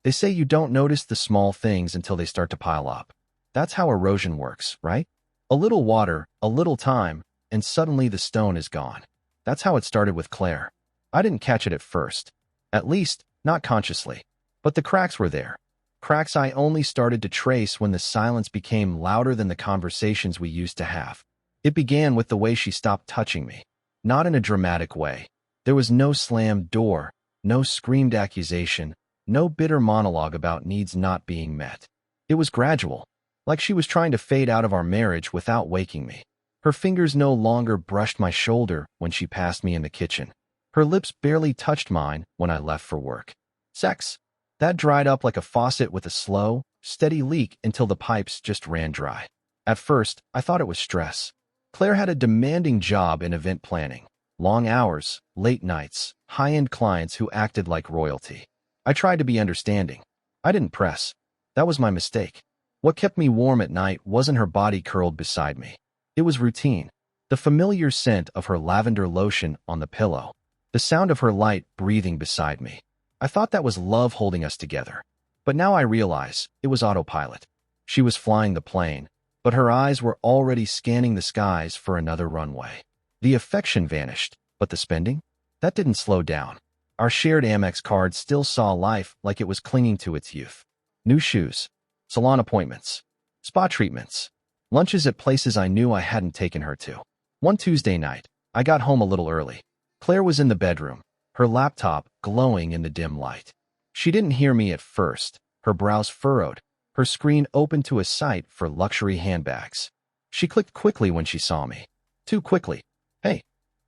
They say you don't notice the small things until they start to pile up. That's how erosion works, right? A little water, a little time, and suddenly the stone is gone. That's how it started with Claire. I didn't catch it at first. At least, not consciously. But the cracks were there. Cracks I only started to trace when the silence became louder than the conversations we used to have. It began with the way she stopped touching me. Not in a dramatic way. There was no slammed door, no screamed accusation, no bitter monologue about needs not being met. It was gradual, like she was trying to fade out of our marriage without waking me. Her fingers no longer brushed my shoulder when she passed me in the kitchen. Her lips barely touched mine when I left for work. Sex. That dried up like a faucet with a slow, steady leak until the pipes just ran dry. At first, I thought it was stress. Claire had a demanding job in event planning. Long hours, late nights, high-end clients who acted like royalty. I tried to be understanding. I didn't press. That was my mistake. What kept me warm at night wasn't her body curled beside me. It was routine. The familiar scent of her lavender lotion on the pillow. The sound of her light breathing beside me. I thought that was love holding us together. But now I realize it was autopilot. She was flying the plane, but her eyes were already scanning the skies for another runway. The affection vanished, but the spending? That didn't slow down. Our shared Amex card still saw life like it was clinging to its youth. New shoes, salon appointments, spa treatments, lunches at places I knew I hadn't taken her to. One Tuesday night, I got home a little early. Claire was in the bedroom, her laptop glowing in the dim light. She didn't hear me at first, her brows furrowed, her screen open to a site for luxury handbags. She clicked quickly when she saw me. Too quickly. "Hey,"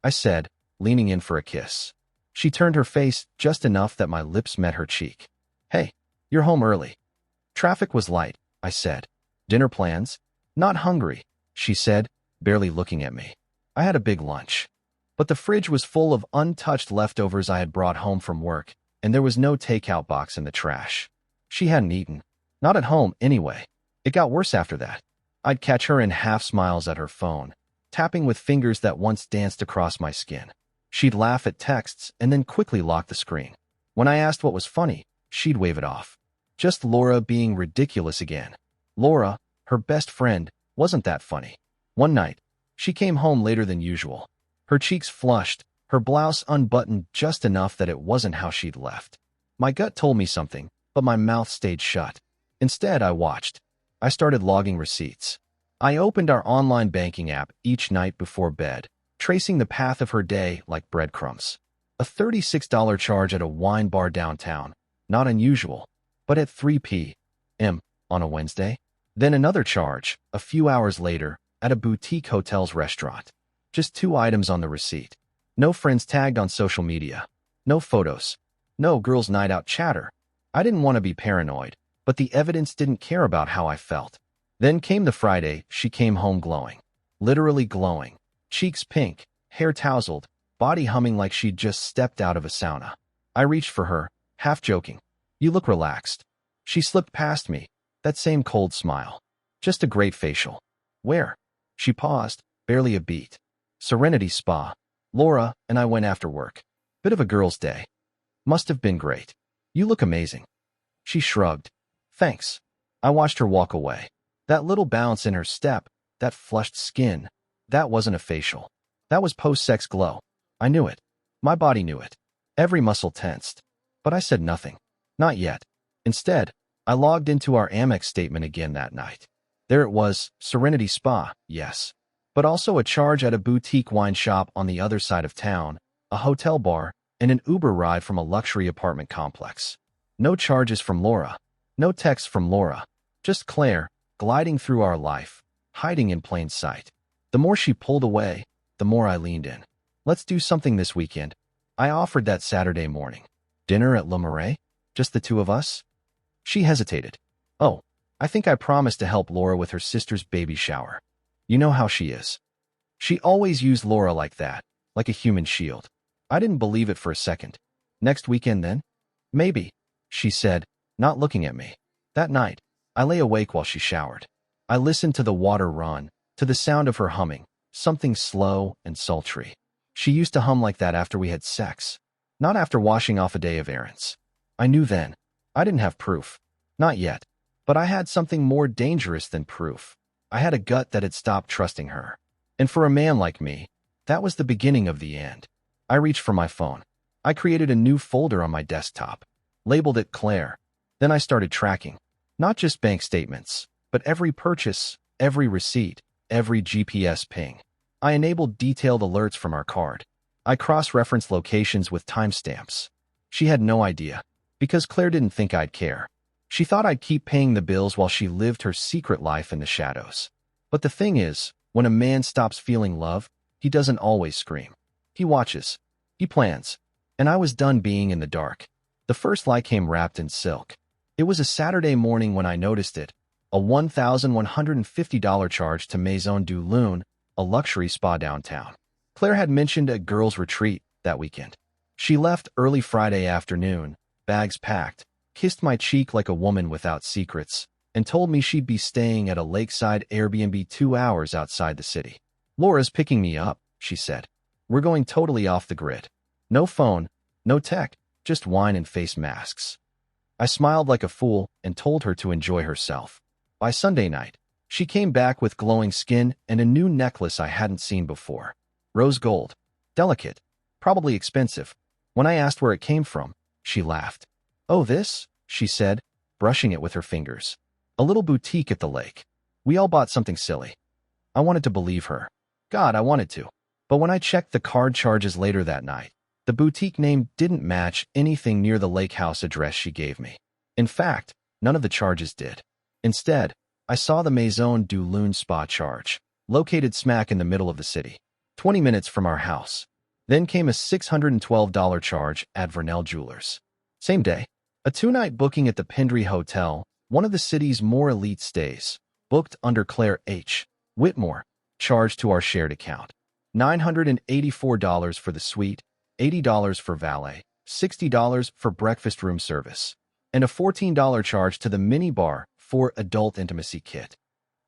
I said, leaning in for a kiss. She turned her face just enough that my lips met her cheek. "Hey, you're home early." "Traffic was light," I said. "Dinner plans?" "Not hungry," she said, barely looking at me. I had a big lunch. But the fridge was full of untouched leftovers I had brought home from work, and there was no takeout box in the trash. She hadn't eaten. Not at home, anyway. It got worse after that. I'd catch her in half smiles at her phone, tapping with fingers that once danced across my skin. She'd laugh at texts and then quickly lock the screen. When I asked what was funny, she'd wave it off. Just Laura being ridiculous again. Laura, her best friend, wasn't that funny. One night, she came home later than usual. Her cheeks flushed, her blouse unbuttoned just enough that it wasn't how she'd left. My gut told me something, but my mouth stayed shut. Instead, I watched. I started logging receipts. I opened our online banking app each night before bed, tracing the path of her day like breadcrumbs. A $36 charge at a wine bar downtown, not unusual, but at 3 p.m. on a Wednesday. Then another charge, a few hours later, at a boutique hotel's restaurant. Just 2 items on the receipt. No friends tagged on social media. No photos. No girls' night out chatter. I didn't want to be paranoid, but the evidence didn't care about how I felt. Then came the Friday she came home glowing. Literally glowing. Cheeks pink, hair tousled, body humming like she'd just stepped out of a sauna. I reached for her, half joking. "You look relaxed." She slipped past me, that same cold smile. "Just a great facial." "Where?" She paused, barely a beat. "Serenity Spa. Laura and I went after work. Bit of a girl's day. Must have been great. You look amazing." She shrugged. "Thanks." I watched her walk away. That little bounce in her step, that flushed skin, that wasn't a facial. That was post-sex glow. I knew it. My body knew it. Every muscle tensed. But I said nothing. Not yet. Instead, I logged into our Amex statement again that night. There it was, Serenity Spa, yes. But also a charge at a boutique wine shop on the other side of town, a hotel bar, and an Uber ride from a luxury apartment complex. No charges from Laura. No texts from Laura. Just Claire, gliding through our life, hiding in plain sight. The more she pulled away, the more I leaned in. "Let's do something this weekend," I offered that Saturday morning. "Dinner at Le Marais? Just the two of us?" She hesitated. "Oh, I think I promised to help Laura with her sister's baby shower. You know how she is." She always used Laura like that, like a human shield. I didn't believe it for a second. "Next weekend then?" "Maybe," she said, not looking at me. That night, I lay awake while she showered. I listened to the water run, to the sound of her humming, something slow and sultry. She used to hum like that after we had sex, not after washing off a day of errands. I knew then. I didn't have proof. Not yet. But I had something more dangerous than proof. I had a gut that had stopped trusting her. And for a man like me, that was the beginning of the end. I reached for my phone. I created a new folder on my desktop, labeled it Claire. Then I started tracking, not just bank statements, but every purchase, every receipt, every GPS ping. I enabled detailed alerts from our card. I cross-referenced locations with timestamps. She had no idea, because Claire didn't think I'd care. She thought I'd keep paying the bills while she lived her secret life in the shadows. But the thing is, when a man stops feeling love, he doesn't always scream. He watches. He plans. And I was done being in the dark. The first lie came wrapped in silk. It was a Saturday morning when I noticed it, a $1,150 charge to Maison du Lune, a luxury spa downtown. Claire had mentioned a girls' retreat that weekend. She left early Friday afternoon, bags packed, kissed my cheek like a woman without secrets, and told me she'd be staying at a lakeside Airbnb 2 hours outside the city. "Laura's picking me up," she said. "We're going totally off the grid. No phone, no tech, just wine and face masks." I smiled like a fool and told her to enjoy herself. By Sunday night, she came back with glowing skin and a new necklace I hadn't seen before. Rose gold. Delicate. Probably expensive. When I asked where it came from, she laughed. "Oh, this?" she said, brushing it with her fingers. "A little boutique at the lake. We all bought something silly." I wanted to believe her. God, I wanted to. But when I checked the card charges later that night, the boutique name didn't match anything near the lake house address she gave me. In fact, none of the charges did. Instead, I saw the Maison du Lune spa charge, located smack in the middle of the city, 20 minutes from our house. Then came a $612 charge at Vernell Jewelers. Same day, a 2-night booking at the Pendry Hotel, one of the city's more elite stays, booked under Claire H. Whitmore, charged to our shared account. $984 for the suite, $80 for valet, $60 for breakfast room service, and a $14 charge to the minibar for adult intimacy kit.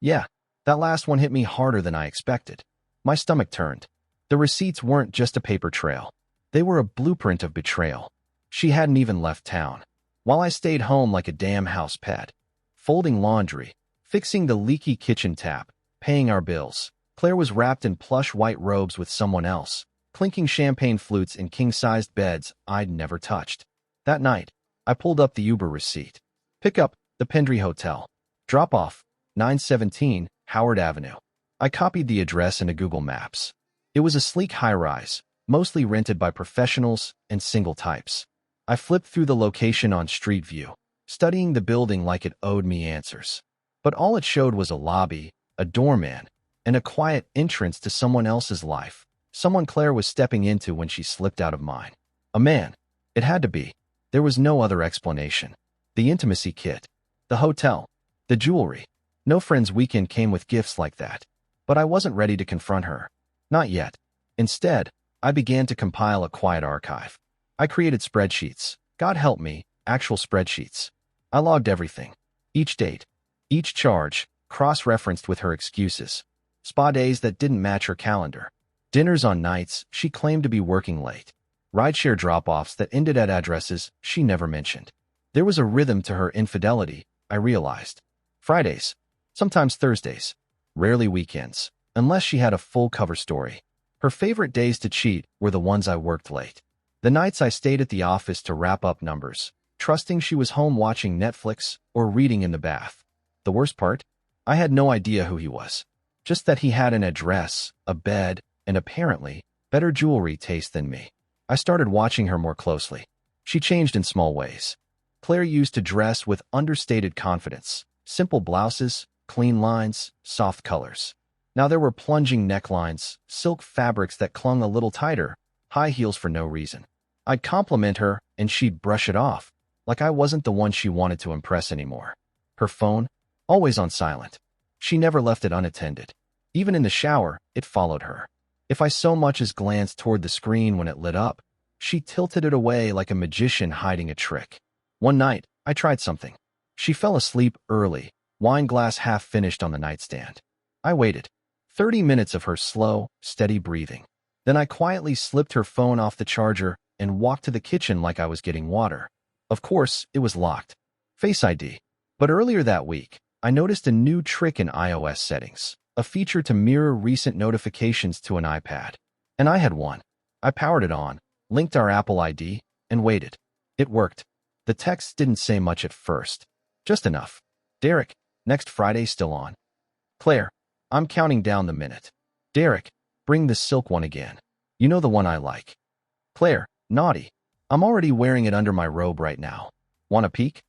Yeah, that last one hit me harder than I expected. My stomach turned. The receipts weren't just a paper trail. They were a blueprint of betrayal. She hadn't even left town, while I stayed home like a damn house pet, folding laundry, fixing the leaky kitchen tap, paying our bills. Claire was wrapped in plush white robes with someone else, clinking champagne flutes in king-sized beds I'd never touched. That night, I pulled up the Uber receipt. Pick up, the Pendry Hotel. Drop off, 917 Howard Avenue. I copied the address into Google Maps. It was a sleek high-rise, mostly rented by professionals and single types. I flipped through the location on Street View, studying the building like it owed me answers. But all it showed was a lobby, a doorman, and a quiet entrance to someone else's life, someone Claire was stepping into when she slipped out of mine. A man. It had to be. There was no other explanation. The intimacy kit, the hotel, the jewelry. No friend's weekend came with gifts like that. But I wasn't ready to confront her. Not yet. Instead, I began to compile a quiet archive. I created spreadsheets. God help me, actual spreadsheets. I logged everything. Each date, each charge, cross-referenced with her excuses. Spa days that didn't match her calendar. Dinners on nights she claimed to be working late. Rideshare drop-offs that ended at addresses she never mentioned. There was a rhythm to her infidelity, I realized. Fridays, sometimes Thursdays, rarely weekends, unless she had a full cover story. Her favorite days to cheat were the ones I worked late. The nights I stayed at the office to wrap up numbers, trusting she was home watching Netflix or reading in the bath. The worst part? I had no idea who he was. Just that he had an address, a bed, and apparently, better jewelry taste than me. I started watching her more closely. She changed in small ways. Claire used to dress with understated confidence. Simple blouses, clean lines, soft colors. Now there were plunging necklines, silk fabrics that clung a little tighter, high heels for no reason. I'd compliment her, and she'd brush it off, like I wasn't the one she wanted to impress anymore. Her phone? Always on silent. She never left it unattended. Even in the shower, it followed her. If I so much as glanced toward the screen when it lit up, she tilted it away like a magician hiding a trick. One night, I tried something. She fell asleep early, wine glass half finished on the nightstand. I waited. 30 minutes of her slow, steady breathing. Then I quietly slipped her phone off the charger and walked to the kitchen like I was getting water. Of course, it was locked. Face ID. But earlier that week, I noticed a new trick in iOS settings, a feature to mirror recent notifications to an iPad. And I had one. I powered it on, linked our Apple ID, and waited. It worked. The text didn't say much at first. Just enough. Derek, next Friday still on. Claire, I'm counting down the minute. Derek, bring the silk one again. You know the one I like. Claire, naughty. I'm already wearing it under my robe right now. Want a peek?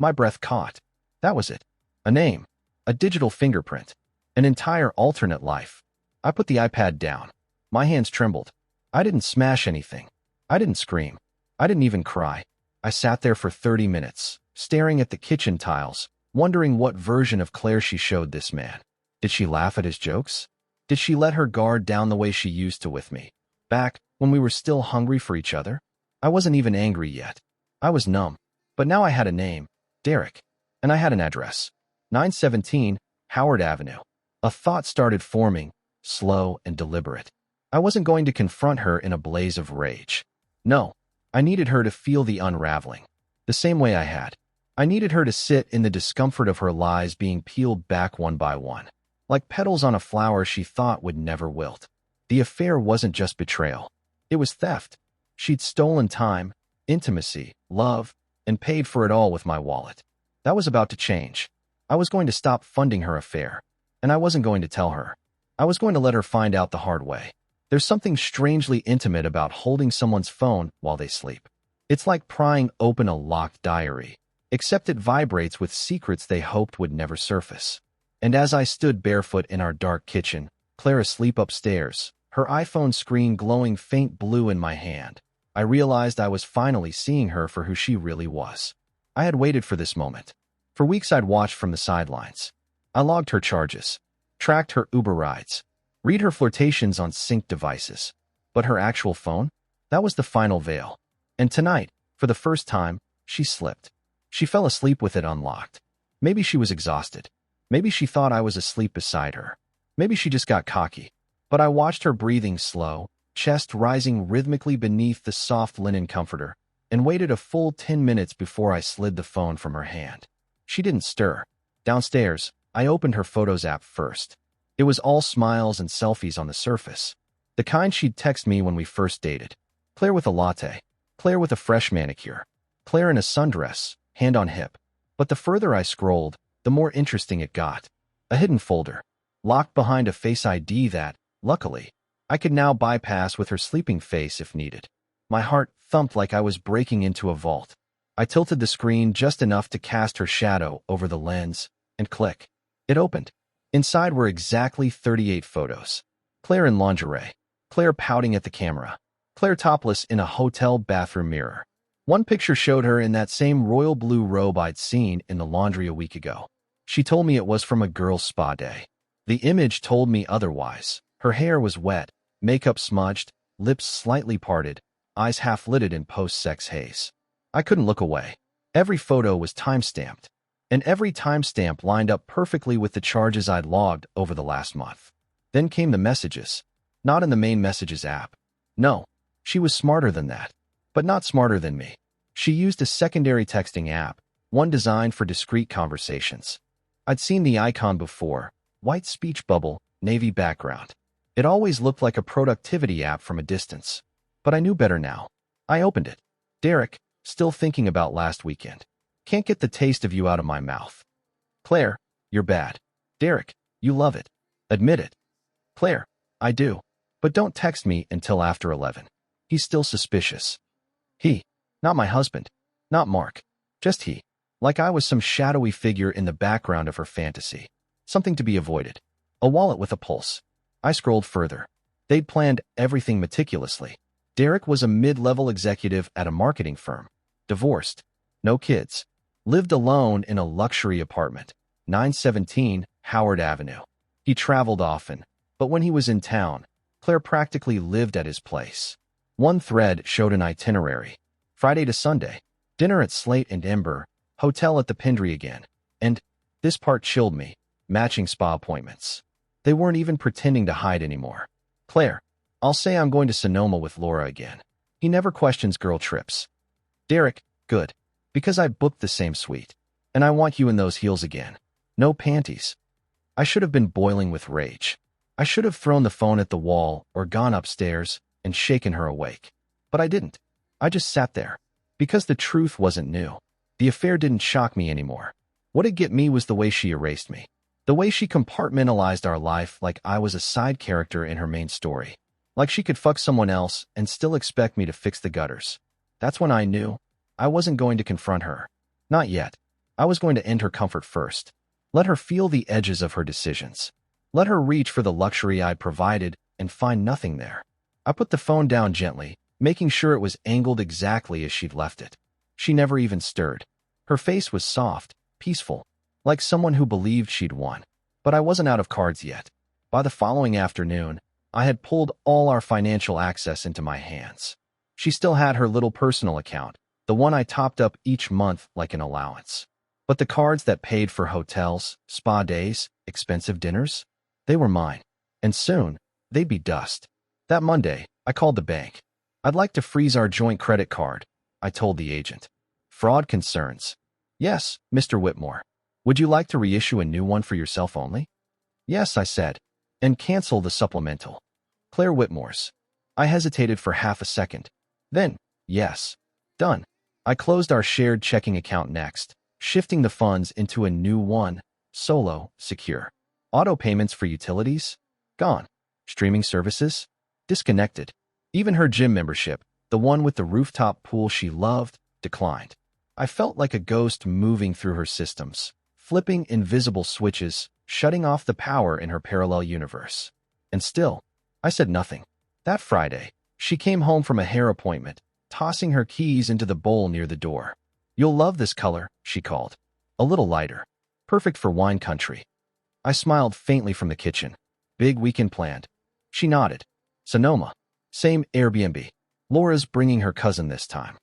My breath caught. That was it. A name. A digital fingerprint. An entire alternate life. I put the iPad down. My hands trembled. I didn't smash anything. I didn't scream. I didn't even cry. I sat there for 30 minutes, staring at the kitchen tiles, wondering what version of Claire she showed this man. Did she laugh at his jokes? Did she let her guard down the way she used to with me? Back when we were still hungry for each other? I wasn't even angry yet. I was numb. But now I had a name, Derek, and I had an address, 917 Howard Avenue. A thought started forming, slow and deliberate. I wasn't going to confront her in a blaze of rage. No, I needed her to feel the unraveling, the same way I had. I needed her to sit in the discomfort of her lies being peeled back one by one, like petals on a flower she thought would never wilt. The affair wasn't just betrayal. It was theft. She'd stolen time, intimacy, love, and paid for it all with my wallet. That was about to change. I was going to stop funding her affair, and I wasn't going to tell her. I was going to let her find out the hard way. There's something strangely intimate about holding someone's phone while they sleep. It's like prying open a locked diary, except it vibrates with secrets they hoped would never surface. And as I stood barefoot in our dark kitchen, Claire asleep upstairs, her iPhone screen glowing faint blue in my hand, I realized I was finally seeing her for who she really was. I had waited for this moment. For weeks I'd watched from the sidelines. I logged her charges, tracked her Uber rides, read her flirtations on sync devices. But her actual phone? That was the final veil. And tonight, for the first time, she slipped. She fell asleep with it unlocked. Maybe she was exhausted. Maybe she thought I was asleep beside her. Maybe she just got cocky. But I watched her breathing slow, chest rising rhythmically beneath the soft linen comforter, and waited a full 10 minutes before I slid the phone from her hand. She didn't stir. Downstairs, I opened her Photos app first. It was all smiles and selfies on the surface. The kind she'd text me when we first dated. Claire with a latte. Claire with a fresh manicure. Claire in a sundress, hand on hip. But the further I scrolled, the more interesting it got. A hidden folder, locked behind a Face ID that, luckily, I could now bypass with her sleeping face if needed. My heart thumped like I was breaking into a vault. I tilted the screen just enough to cast her shadow over the lens, and click. It opened. Inside were exactly 38 photos. Claire in lingerie. Claire pouting at the camera. Claire topless in a hotel bathroom mirror. One picture showed her in that same royal blue robe I'd seen in the laundry a week ago. She told me it was from a girls' spa day. The image told me otherwise. Her hair was wet, makeup smudged, lips slightly parted, eyes half-lidded in post-sex haze. I couldn't look away. Every photo was time-stamped, and every timestamp lined up perfectly with the charges I'd logged over the last month. Then came the messages. Not in the main messages app. No, she was smarter than that, but not smarter than me. She used a secondary texting app, one designed for discreet conversations. I'd seen the icon before, white speech bubble, navy background. It always looked like a productivity app from a distance. But I knew better now. I opened it. Derek, still thinking about last weekend. Can't get the taste of you out of my mouth. Claire, you're bad. Derek, you love it. Admit it. Claire, I do. But don't text me until after 11. He's still suspicious. He. Not my husband. Not Mark. Just he. Like I was some shadowy figure in the background of her fantasy. Something to be avoided. A wallet with a pulse. I scrolled further. They'd planned everything meticulously. Derek was a mid-level executive at a marketing firm. Divorced. No kids. Lived alone in a luxury apartment. 917 Howard Avenue. He traveled often, but when he was in town, Claire practically lived at his place. One thread showed an itinerary. Friday to Sunday. Dinner at Slate and Ember. Hotel at the Pindry again. And, this part chilled me, matching spa appointments. They weren't even pretending to hide anymore. Claire, I'll say I'm going to Sonoma with Laura again. He never questions girl trips. Derek, good. Because I booked the same suite. And I want you in those heels again. No panties. I should have been boiling with rage. I should have thrown the phone at the wall or gone upstairs and shaken her awake. But I didn't. I just sat there. Because the truth wasn't new. The affair didn't shock me anymore. What'd get me was the way she erased me. The way she compartmentalized our life like I was a side character in her main story. Like she could fuck someone else and still expect me to fix the gutters. That's when I knew I wasn't going to confront her. Not yet. I was going to end her comfort first. Let her feel the edges of her decisions. Let her reach for the luxury I'd provided and find nothing there. I put the phone down gently, making sure it was angled exactly as she'd left it. She never even stirred. Her face was soft, peaceful, like someone who believed she'd won. But I wasn't out of cards yet. By the following afternoon, I had pulled all our financial access into my hands. She still had her little personal account, the one I topped up each month like an allowance. But the cards that paid for hotels, spa days, expensive dinners, they were mine. And soon, they'd be dust. That Monday, I called the bank. I'd like to freeze our joint credit card, I told the agent. Fraud concerns. Yes, Mr. Whitmore. Would you like to reissue a new one for yourself only? Yes, I said. And cancel the supplemental. Claire Whitmore's. I hesitated for half a second. Then, yes. Done. I closed our shared checking account next, shifting the funds into a new one, solo, secure. Auto payments for utilities? Gone. Streaming services? Disconnected. Even her gym membership, the one with the rooftop pool she loved, declined. I felt like a ghost moving through her systems, flipping invisible switches, shutting off the power in her parallel universe. And still, I said nothing. That Friday, she came home from a hair appointment, tossing her keys into the bowl near the door. You'll love this color, she called. A little lighter. Perfect for wine country. I smiled faintly from the kitchen. Big weekend planned. She nodded. Sonoma. Same Airbnb. Laura's bringing her cousin this time.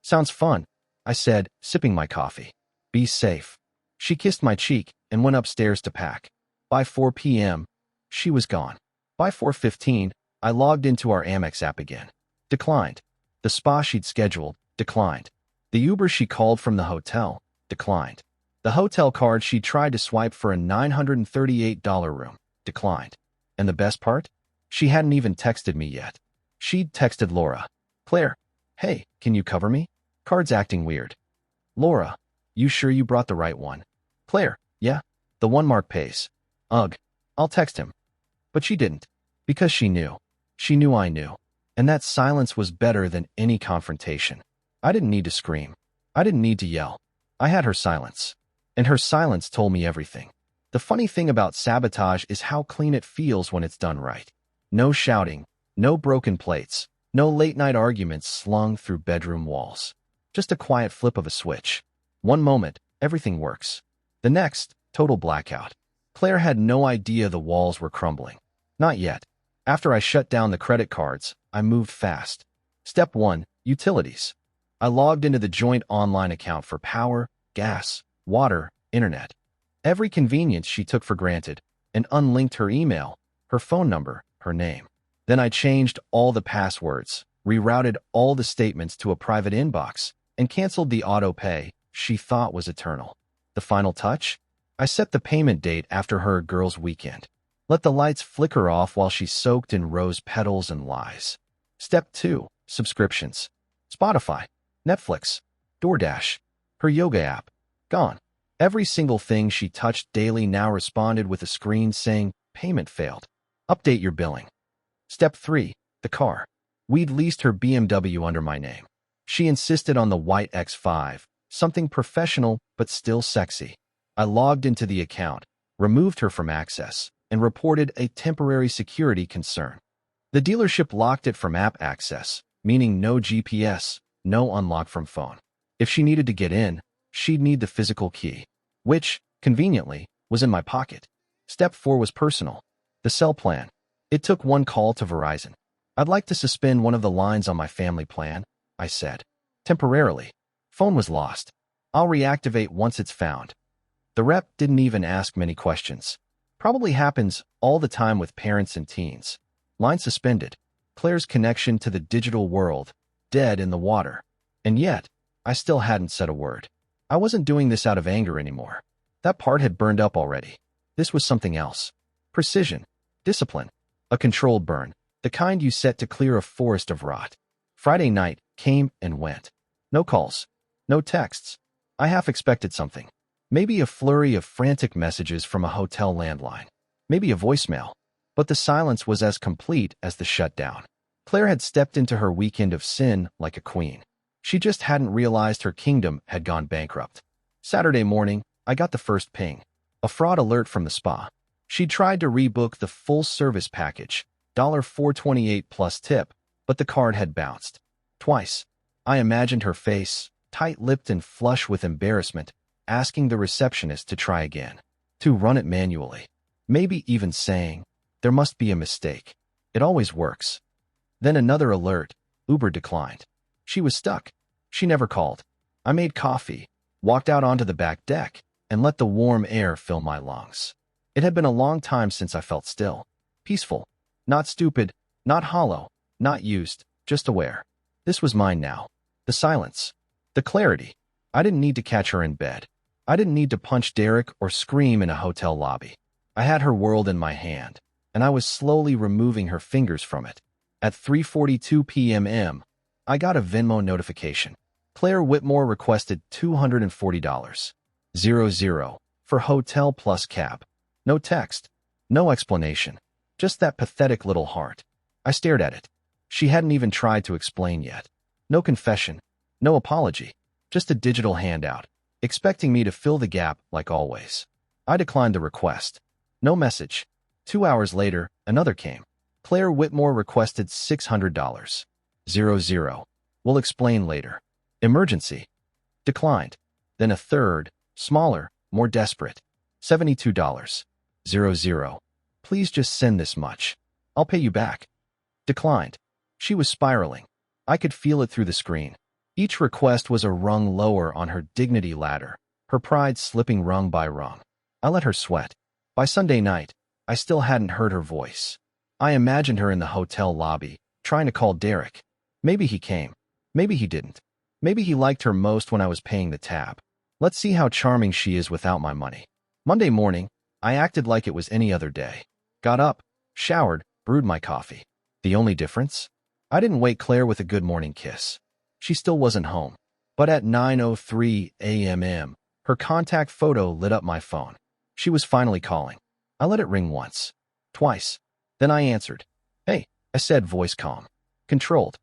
Sounds fun, I said, sipping my coffee. Be safe. She kissed my cheek and went upstairs to pack. By 4 p.m., she was gone. By 4:15, I logged into our Amex app again. Declined. The spa she'd scheduled, declined. The Uber she called from the hotel, declined. The hotel card she tried to swipe for a $938 room, declined. And the best part? She hadn't even texted me yet. She'd texted Laura. Claire, hey, can you cover me? Card's acting weird. Laura, you sure you brought the right one? Claire, yeah, the one Mark pays. Ugh, I'll text him. But she didn't. Because she knew. She knew I knew. And that silence was better than any confrontation. I didn't need to scream. I didn't need to yell. I had her silence. And her silence told me everything. The funny thing about sabotage is how clean it feels when it's done right. No shouting, no broken plates, no late-night arguments slung through bedroom walls. Just a quiet flip of a switch. One moment, everything works. The next, total blackout. Claire had no idea the walls were crumbling. Not yet. After I shut down the credit cards, I moved fast. Step 1, utilities. I logged into the joint online account for power, gas, water, internet. Every convenience she took for granted, and unlinked her email, her phone number, her name. Then I changed all the passwords, rerouted all the statements to a private inbox, and canceled the auto pay she thought was eternal. The final touch? I set the payment date after her girls' weekend. Let the lights flicker off while she soaked in rose petals and lies. Step 2, subscriptions. Spotify, Netflix, DoorDash, her yoga app. Gone. Every single thing she touched daily now responded with a screen saying, payment failed. Update your billing. Step 3, the car. We'd leased her BMW under my name. She insisted on the white X5, something professional but still sexy. I logged into the account, removed her from access, and reported a temporary security concern. The dealership locked it from app access, meaning no GPS, no unlock from phone. If she needed to get in, she'd need the physical key, which, conveniently, was in my pocket. Step 4 was personal. The cell plan. It took one call to Verizon. I'd like to suspend one of the lines on my family plan, I said. Temporarily. Phone was lost. I'll reactivate once it's found. The rep didn't even ask many questions. Probably happens all the time with parents and teens. Line suspended. Claire's connection to the digital world, dead in the water. And yet, I still hadn't said a word. I wasn't doing this out of anger anymore. That part had burned up already. This was something else. Precision. Discipline. A controlled burn. The kind you set to clear a forest of rot. Friday night came and went. No calls. No texts. I half expected something. Maybe a flurry of frantic messages from a hotel landline. Maybe a voicemail. But the silence was as complete as the shutdown. Claire had stepped into her weekend of sin like a queen. She just hadn't realized her kingdom had gone bankrupt. Saturday morning, I got the first ping. A fraud alert from the spa. She tried to rebook the full service package, $428 plus tip, but the card had bounced. Twice. I imagined her face, tight-lipped and flush with embarrassment, asking the receptionist to try again, to run it manually. Maybe even saying, "There must be a mistake. It always works." Then another alert. Uber declined. She was stuck. She never called. I made coffee, walked out onto the back deck, and let the warm air fill my lungs. It had been a long time since I felt still. Peaceful. Not stupid, not hollow, not used, just aware. This was mine now. The silence. The clarity. I didn't need to catch her in bed. I didn't need to punch Derek or scream in a hotel lobby. I had her world in my hand, and I was slowly removing her fingers from it. At 3:42 p.m., I got a Venmo notification. Claire Whitmore requested $240. 00 for hotel plus cab. No text. No explanation. Just that pathetic little heart. I stared at it. She hadn't even tried to explain yet. No confession. No apology. Just a digital handout, expecting me to fill the gap like always. I declined the request. No message. 2 hours later, another came. Claire Whitmore requested $600. 00. We'll explain later. Emergency. Declined. Then a third, smaller, more desperate. $72. 00. Please just send this much. I'll pay you back. Declined. She was spiraling. I could feel it through the screen. Each request was a rung lower on her dignity ladder, her pride slipping rung by rung. I let her sweat. By Sunday night, I still hadn't heard her voice. I imagined her in the hotel lobby, trying to call Derek. Maybe he came. Maybe he didn't. Maybe he liked her most when I was paying the tab. Let's see how charming she is without my money. Monday morning, I acted like it was any other day. Got up, showered, brewed my coffee. The only difference? I didn't wake Claire with a good morning kiss. She still wasn't home. But at 9:03 a.m., her contact photo lit up my phone. She was finally calling. I let it ring once. Twice. Then I answered. "Hey," I said, voice calm. Controlled.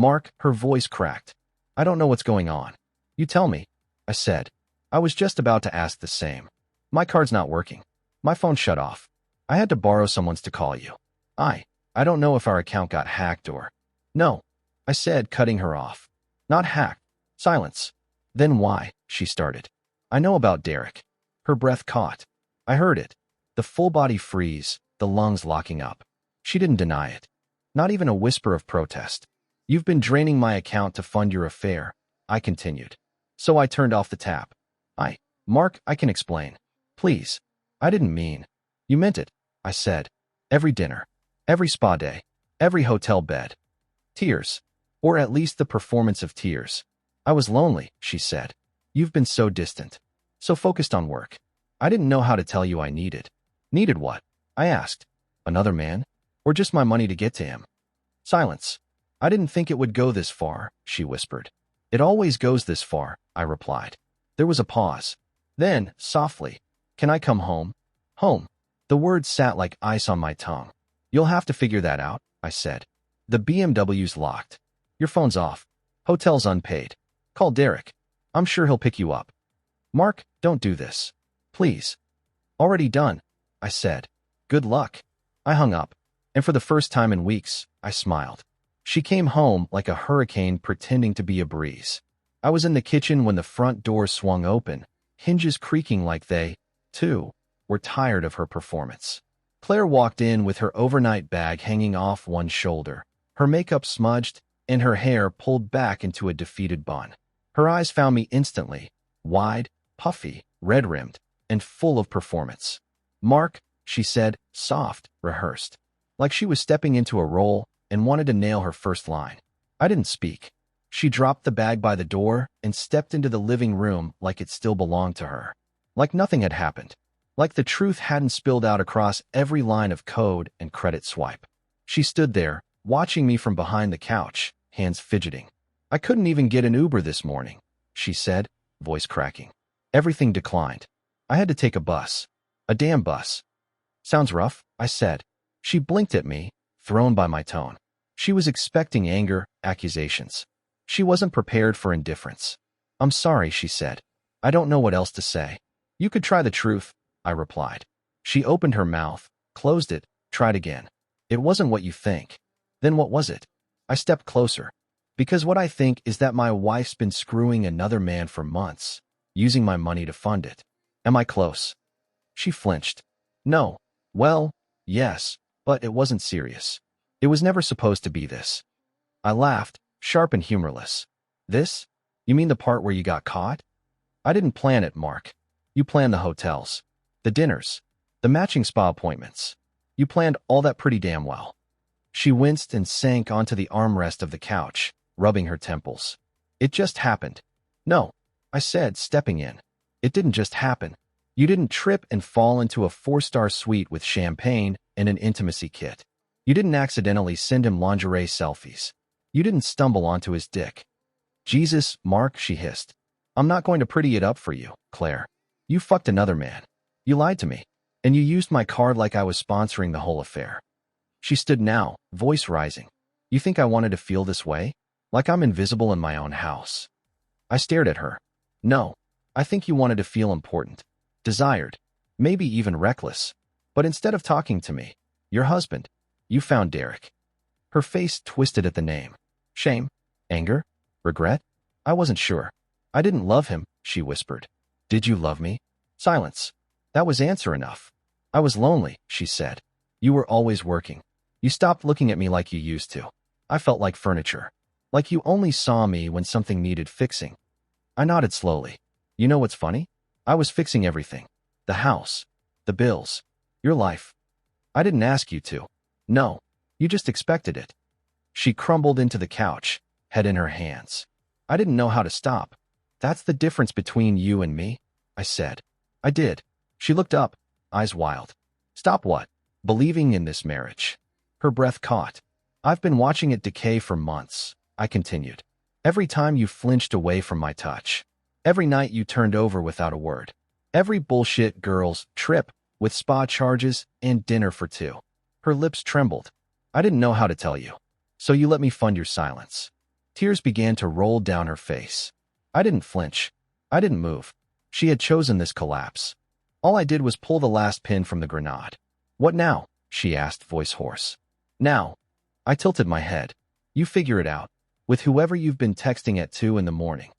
"Mark," her voice cracked. "I don't know what's going on." "You tell me," I said. I was just about to ask the same. "My card's not working. My phone shut off. I had to borrow someone's to call you." I don't know if our account got hacked or... "No," I said, cutting her off. "Not hacked." Silence. "Then why?" she started. "I know about Derek." Her breath caught. I heard it. The full body freeze, the lungs locking up. She didn't deny it. Not even a whisper of protest. "You've been draining my account to fund your affair," I continued. So I turned off the tap. Mark, I can explain. Please." "I didn't mean." "You meant it," I said. "Every dinner. Every spa day. Every hotel bed. Tears. Or at least the performance of tears. I was lonely," she said. "You've been so distant. So focused on work. I didn't know how to tell you I needed." "Needed what?" I asked. "Another man? Or just my money to get to him?" Silence. "I didn't think it would go this far," she whispered. "It always goes this far," I replied. There was a pause. Then, softly, "Can I come home?" Home. The word sat like ice on my tongue. "You'll have to figure that out," I said. "The BMW's locked. Your phone's off. Hotel's unpaid. Call Derek. I'm sure he'll pick you up." "Mark, don't do this. Please." "Already done," I said. "Good luck." I hung up, and for the first time in weeks, I smiled. She came home like a hurricane pretending to be a breeze. I was in the kitchen when the front door swung open, hinges creaking like they, too, were tired of her performance. Claire walked in with her overnight bag hanging off one shoulder, her makeup smudged, and her hair pulled back into a defeated bun. Her eyes found me instantly, wide, puffy, red-rimmed, and full of performance. "Mark," she said, soft, rehearsed, like she was stepping into a role and wanted to nail her first line. I didn't speak. She dropped the bag by the door and stepped into the living room like it still belonged to her. Like nothing had happened. Like the truth hadn't spilled out across every line of code and credit swipe. She stood there, watching me from behind the couch, hands fidgeting. "I couldn't even get an Uber this morning," she said, voice cracking. "Everything declined. I had to take a bus. A damn bus." "Sounds rough," I said. She blinked at me, thrown by my tone. She was expecting anger, accusations. She wasn't prepared for indifference. "I'm sorry," she said. "I don't know what else to say." "You could try the truth," I replied. She opened her mouth, closed it, tried again. "It wasn't what you think." "Then what was it?" I stepped closer. "Because what I think is that my wife's been screwing another man for months, using my money to fund it." "Am I close?" She flinched. "No. Well, yes, but it wasn't serious. It was never supposed to be this." I laughed, sharp and humorless. "This? You mean the part where you got caught?" "I didn't plan it, Mark. You planned the hotels, the dinners, the matching spa appointments. You planned all that pretty damn well." She winced and sank onto the armrest of the couch, rubbing her temples. "It just happened." "No," I said, stepping in. "It didn't just happen. You didn't trip and fall into a 4-star suite with champagne and an intimacy kit. You didn't accidentally send him lingerie selfies. You didn't stumble onto his dick." "Jesus, Mark," she hissed. "I'm not going to pretty it up for you, Claire. You fucked another man. You lied to me. And you used my card like I was sponsoring the whole affair." She stood now, voice rising. "You think I wanted to feel this way? Like I'm invisible in my own house?" I stared at her. "No, I think you wanted to feel important, desired, maybe even reckless. But instead of talking to me, your husband, you found Derek." Her face twisted at the name. "Shame? Anger? Regret?" I wasn't sure. "I didn't love him," she whispered. "Did you love me?" Silence. That was answer enough. "I was lonely," she said. "You were always working. You stopped looking at me like you used to. I felt like furniture. Like you only saw me when something needed fixing." I nodded slowly. "You know what's funny? I was fixing everything. The house. The bills. Your life. I didn't ask you to. No. You just expected it." She crumbled into the couch, head in her hands. "I didn't know how to stop." "That's the difference between you and me," I said. "I did." She looked up, eyes wild. "Stop what?" "Believing in this marriage." Her breath caught. "I've been watching it decay for months," I continued. "Every time you flinched away from my touch. Every night you turned over without a word. Every bullshit girl's trip with spa charges and dinner for two." Her lips trembled. "I didn't know how to tell you. So you let me fund your silence." Tears began to roll down her face. I didn't flinch. I didn't move. She had chosen this collapse. All I did was pull the last pin from the grenade. "What now?" she asked, voice hoarse. "Now." I tilted my head. "You figure it out. With whoever you've been texting at 2 in the morning."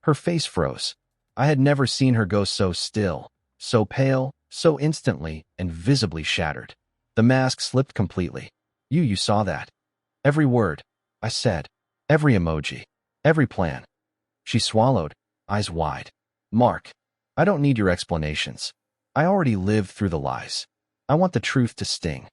Her face froze. I had never seen her go so still, so pale, so instantly and visibly shattered. The mask slipped completely. You saw that." "Every word," I said. "Every emoji. Every plan." She swallowed, eyes wide. "Mark, I don't need your explanations. I already lived through the lies. I want the truth to sting."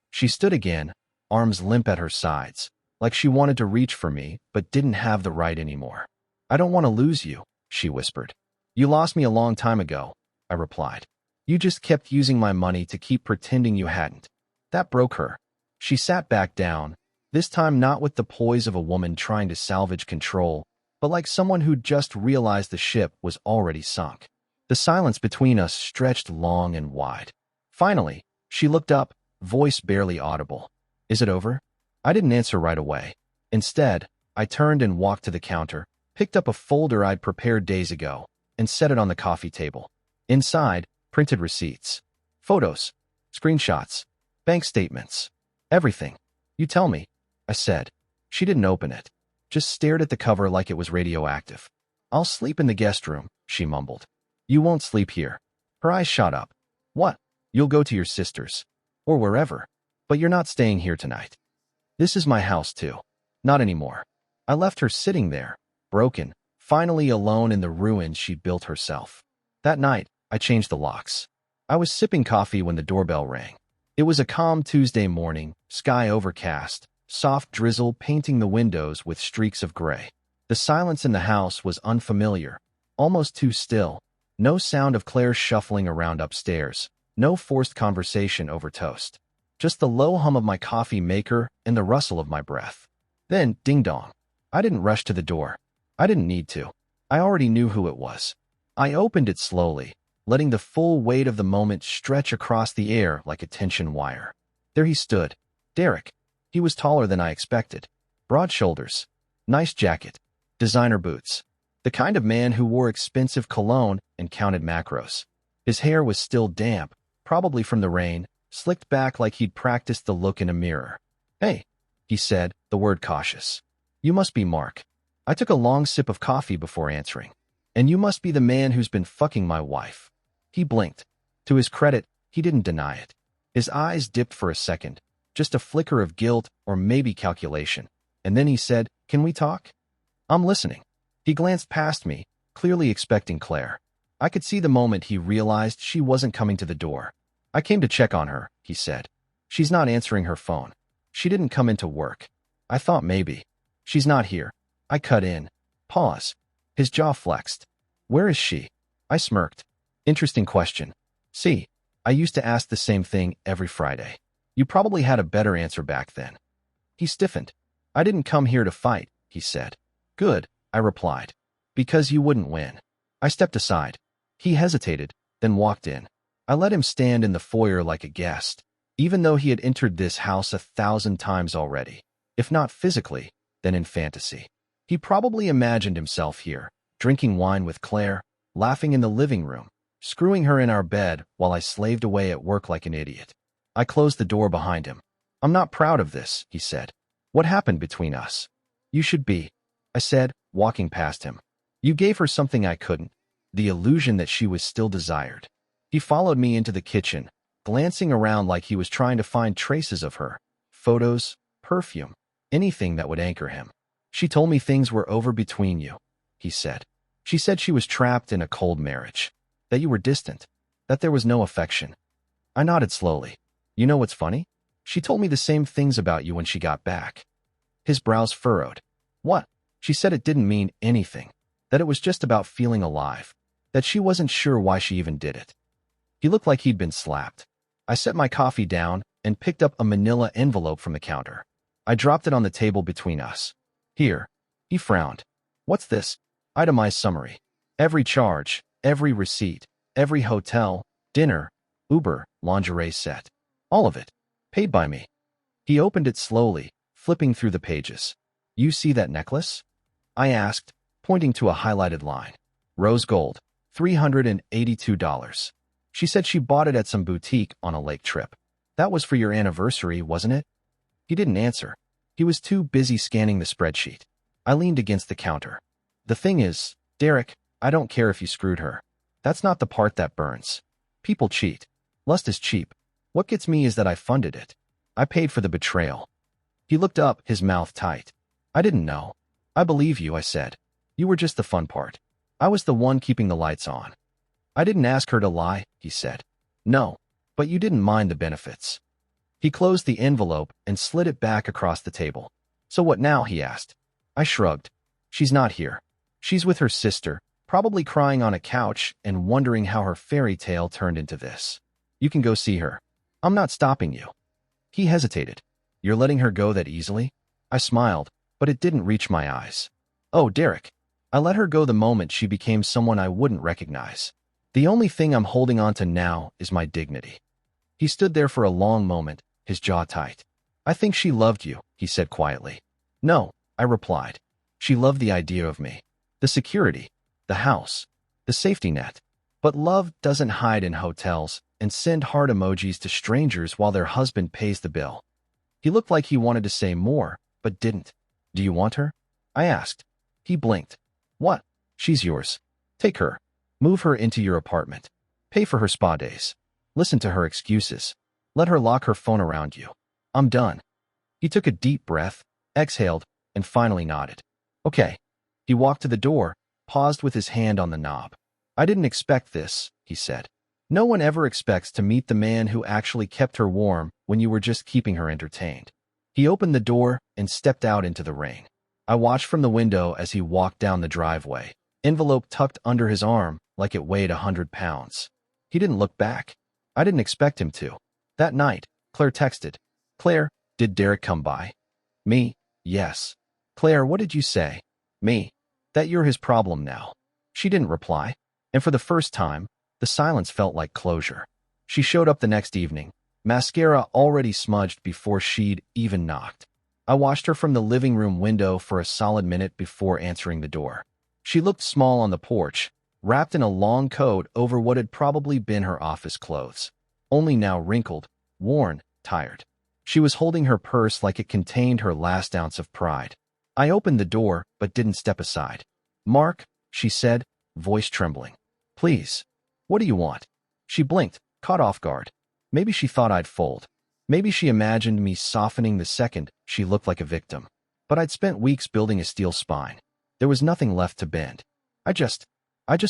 She stood again, arms limp at her sides, like she wanted to reach for me but didn't have the right anymore. "I don't want to lose you," she whispered. "You lost me a long time ago," I replied. "You just kept using my money to keep pretending you hadn't." That broke her. She sat back down, this time not with the poise of a woman trying to salvage control, but like someone who'd just realized the ship was already sunk. The silence between us stretched long and wide. Finally, she looked up, voice barely audible. "Is it over?" I didn't answer right away. Instead, I turned and walked to the counter, picked up a folder I'd prepared days ago, and set it on the coffee table. Inside, printed receipts. Photos. Screenshots. Bank statements. Everything. "You tell me," I said. She didn't open it, just stared at the cover like it was radioactive. "I'll sleep in the guest room," she mumbled. "You won't sleep here." Her eyes shot up. "What? You'll go to your sister's. Or wherever. But you're not staying here tonight." "This is my house too." "Not anymore." I left her sitting there, broken, finally alone in the ruins she'd built herself. That night, I changed the locks. I was sipping coffee when the doorbell rang. It was a calm Tuesday morning, sky overcast, soft drizzle painting the windows with streaks of gray. The silence in the house was unfamiliar, almost too still. No sound of Claire shuffling around upstairs, no forced conversation over toast. Just the low hum of my coffee maker and the rustle of my breath. Then, ding-dong. I didn't rush to the door. I didn't need to. I already knew who it was. I opened it slowly, letting the full weight of the moment stretch across the air like a tension wire. There he stood. Derek. He was taller than I expected. Broad shoulders. Nice jacket. Designer boots. The kind of man who wore expensive cologne and counted macros. His hair was still damp, probably from the rain, slicked back like he'd practiced the look in a mirror. Hey, he said, the word cautious. You must be Mark. I took a long sip of coffee before answering. And you must be the man who's been fucking my wife. He blinked. To his credit, he didn't deny it. His eyes dipped for a second, just a flicker of guilt or maybe calculation. And then he said, "Can we talk?" "I'm listening." He glanced past me, clearly expecting Claire. I could see the moment he realized she wasn't coming to the door. "I came to check on her," he said. "She's not answering her phone. She didn't come into work. I thought maybe. She's not here." I cut in. Pause. His jaw flexed. "Where is she?" I smirked. "Interesting question. See, I used to ask the same thing every Friday. You probably had a better answer back then." He stiffened. "I didn't come here to fight," he said. "Good," I replied. "Because you wouldn't win." I stepped aside. He hesitated, then walked in. I let him stand in the foyer like a guest, even though he had entered this house 1,000 times already. If not physically, then in fantasy. He probably imagined himself here, drinking wine with Claire, laughing in the living room, screwing her in our bed while I slaved away at work like an idiot. I closed the door behind him. "I'm not proud of this," he said. "What happened between us?" "You should be," I said, walking past him. "You gave her something I couldn't, the illusion that she was still desired." He followed me into the kitchen, glancing around like he was trying to find traces of her, photos, perfume, anything that would anchor him. "She told me things were over between you," he said. "She said she was trapped in a cold marriage, that you were distant, that there was no affection." I nodded slowly. "You know what's funny? She told me the same things about you when she got back." His brows furrowed. "What?" "She said it didn't mean anything, that it was just about feeling alive, that she wasn't sure why she even did it." He looked like he'd been slapped. I set my coffee down and picked up a manila envelope from the counter. I dropped it on the table between us. "Here." He frowned. "What's this?" "Itemized summary. Every charge, every receipt, every hotel, dinner, Uber, lingerie set. All of it. Paid by me." He opened it slowly, flipping through the pages. "You see that necklace?" I asked, pointing to a highlighted line. "Rose gold, $382. She said she bought it at some boutique on a lake trip. That was for your anniversary, wasn't it?" He didn't answer. He was too busy scanning the spreadsheet. I leaned against the counter. "The thing is, Derek, I don't care if you screwed her. That's not the part that burns. People cheat. Lust is cheap. What gets me is that I funded it. I paid for the betrayal." He looked up, his mouth tight. "I didn't know." "I believe you," I said. "You were just the fun part. I was the one keeping the lights on." "I didn't ask her to lie," he said. "No, but you didn't mind the benefits." He closed the envelope and slid it back across the table. "So what now?" he asked. I shrugged. "She's not here. She's with her sister, probably crying on a couch and wondering how her fairy tale turned into this. You can go see her. I'm not stopping you." He hesitated. "You're letting her go that easily?" I smiled, but it didn't reach my eyes. "Oh, Derek. I let her go the moment she became someone I wouldn't recognize. The only thing I'm holding on to now is my dignity." He stood there for a long moment, his jaw tight. "I think she loved you," he said quietly. "No," I replied. "She loved the idea of me. The security, the house, the safety net. But love doesn't hide in hotels and send heart emojis to strangers while their husband pays the bill." He looked like he wanted to say more, but didn't. "Do you want her?" I asked. He blinked. "What?" "She's yours. Take her. Move her into your apartment. Pay for her spa days. Listen to her excuses. Let her lock her phone around you. I'm done." He took a deep breath, exhaled, and finally nodded. "Okay." He walked to the door, paused with his hand on the knob. "I didn't expect this," he said. "No one ever expects to meet the man who actually kept her warm when you were just keeping her entertained." He opened the door and stepped out into the rain. I watched from the window as he walked down the driveway, envelope tucked under his arm like it weighed 100 pounds. He didn't look back. I didn't expect him to. That night, Claire texted. Claire, did Derek come by? Me, yes. Claire, what did you say? Me, that you're his problem now. She didn't reply, and for the first time, the silence felt like closure. She showed up the next evening, mascara already smudged before she'd even knocked. I watched her from the living room window for a solid minute before answering the door. She looked small on the porch, wrapped in a long coat over what had probably been her office clothes, only now wrinkled, worn, tired. She was holding her purse like it contained her last ounce of pride. I opened the door but didn't step aside. Mark, she said, voice trembling. Please. What do you want? She blinked, caught off guard. Maybe she thought I'd fold. Maybe she imagined me softening the second she looked like a victim. But I'd spent weeks building a steel spine. There was nothing left to bend. I just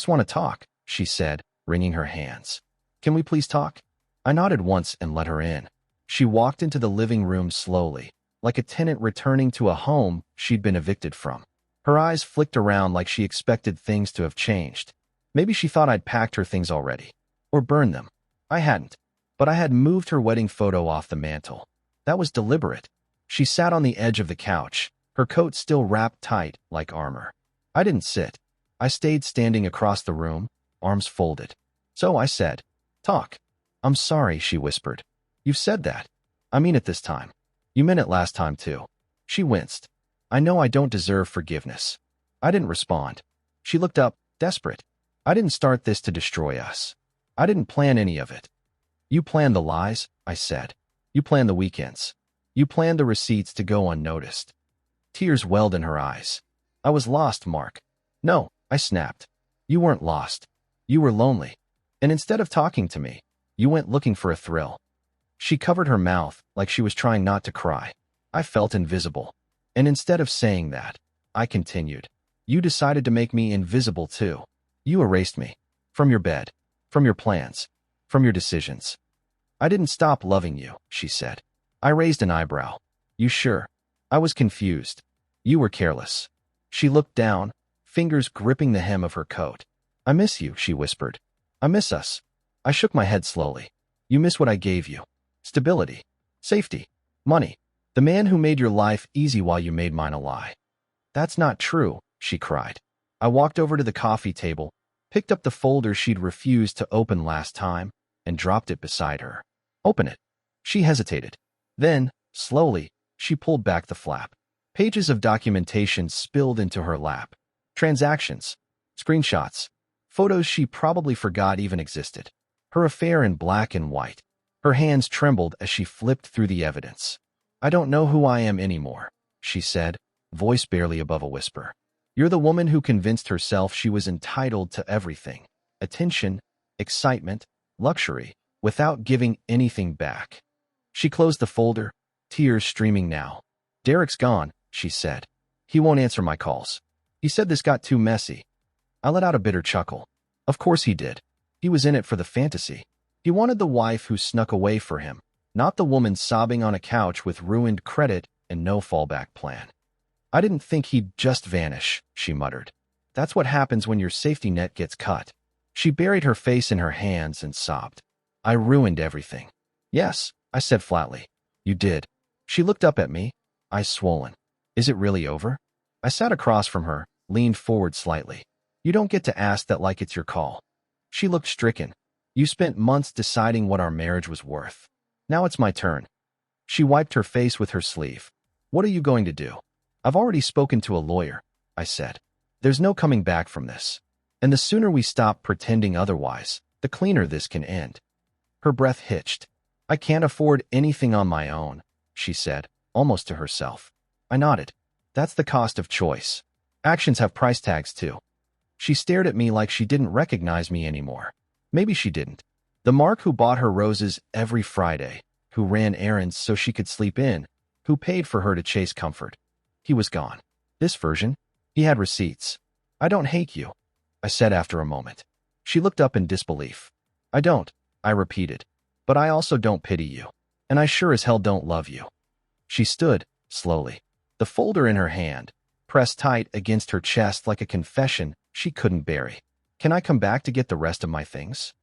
want to talk, she said, wringing her hands. Can we please talk? I nodded once and let her in. She walked into the living room slowly, like a tenant returning to a home she'd been evicted from. Her eyes flicked around like she expected things to have changed. Maybe she thought I'd packed her things already. Or burned them. I hadn't. But I had moved her wedding photo off the mantel. That was deliberate. She sat on the edge of the couch, her coat still wrapped tight like armor. I didn't sit. I stayed standing across the room, arms folded. So I said, talk. I'm sorry, she whispered. You've said that. I mean it this time. You meant it last time too. She winced. I know I don't deserve forgiveness. I didn't respond. She looked up, desperate. I didn't start this to destroy us. I didn't plan any of it. You planned the lies, I said. You planned the weekends. You planned the receipts to go unnoticed. Tears welled in her eyes. I was lost, Mark. No, I snapped. You weren't lost. You were lonely. And instead of talking to me, you went looking for a thrill. She covered her mouth like she was trying not to cry. I felt invisible. And instead of saying that, I continued. You decided to make me invisible too. You erased me. From your bed. From your plans. From your decisions. I didn't stop loving you, she said. I raised an eyebrow. You sure? I was confused. You were careless. She looked down, fingers gripping the hem of her coat. I miss you, she whispered. I miss us. I shook my head slowly. You miss what I gave you. Stability. Safety. Money. The man who made your life easy while you made mine a lie. That's not true, she cried. I walked over to the coffee table, picked up the folder she'd refused to open last time, and dropped it beside her. Open it. She hesitated. Then, slowly, she pulled back the flap. Pages of documentation spilled into her lap. Transactions. Screenshots. Photos she probably forgot even existed. Her affair in black and white. Her hands trembled as she flipped through the evidence. I don't know who I am anymore, she said, voice barely above a whisper. You're the woman who convinced herself she was entitled to everything. Attention, excitement, luxury, without giving anything back. She closed the folder, tears streaming now. Derek's gone, she said. He won't answer my calls. He said this got too messy. I let out a bitter chuckle. Of course he did. He was in it for the fantasy. He wanted the wife who snuck away for him, not the woman sobbing on a couch with ruined credit and no fallback plan. I didn't think he'd just vanish, she muttered. That's what happens when your safety net gets cut. She buried her face in her hands and sobbed. I ruined everything. Yes, I said flatly. You did. She looked up at me, eyes swollen. Is it really over? I sat across from her, leaned forward slightly. You don't get to ask that like it's your call. She looked stricken. You spent months deciding what our marriage was worth. Now it's my turn. She wiped her face with her sleeve. What are you going to do? I've already spoken to a lawyer, I said. There's no coming back from this. And the sooner we stop pretending otherwise, the cleaner this can end. Her breath hitched. I can't afford anything on my own, she said, almost to herself. I nodded. That's the cost of choice. Actions have price tags too. She stared at me like she didn't recognize me anymore. Maybe she didn't. The Mark who bought her roses every Friday, who ran errands so she could sleep in, who paid for her to chase comfort. He was gone. This version, he had receipts. I don't hate you, I said after a moment. She looked up in disbelief. I don't, I repeated. But I also don't pity you. And I sure as hell don't love you. She stood, slowly, the folder in her hand, pressed tight against her chest like a confession she couldn't bury. Can I come back to get the rest of my things?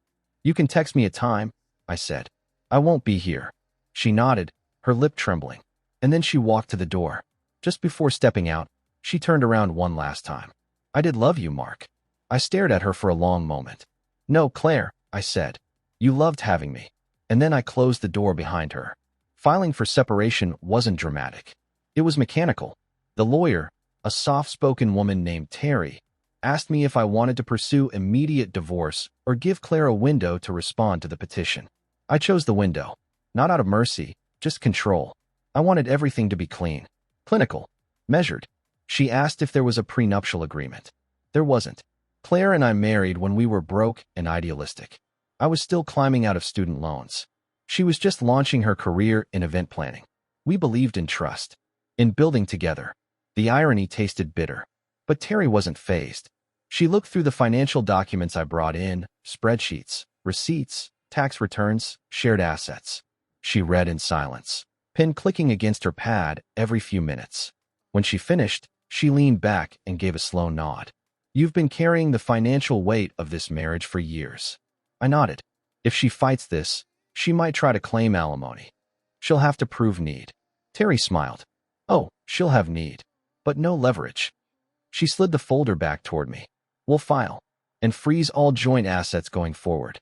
You can text me a time, I said. I won't be here. She nodded, her lip trembling, and then she walked to the door. Just before stepping out, she turned around one last time. I did love you, Mark. I stared at her for a long moment. No, Claire, I said. You loved having me. And then I closed the door behind her. Filing for separation wasn't dramatic. It was mechanical. The lawyer, a soft-spoken woman named Terry, asked me if I wanted to pursue immediate divorce or give Claire a window to respond to the petition. I chose the window, not out of mercy, just control. I wanted everything to be clean, clinical, measured. She asked if there was a prenuptial agreement. There wasn't. Claire and I married when we were broke and idealistic. I was still climbing out of student loans. She was just launching her career in event planning. We believed in trust, in building together. The irony tasted bitter. But Terry wasn't fazed. She looked through the financial documents I brought in, spreadsheets, receipts, tax returns, shared assets. She read in silence, pen clicking against her pad every few minutes. When she finished, she leaned back and gave a slow nod. You've been carrying the financial weight of this marriage for years. I nodded. If she fights this, she might try to claim alimony. She'll have to prove need. Terry smiled. Oh, she'll have need, but no leverage. She slid the folder back toward me. We'll file and freeze all joint assets going forward.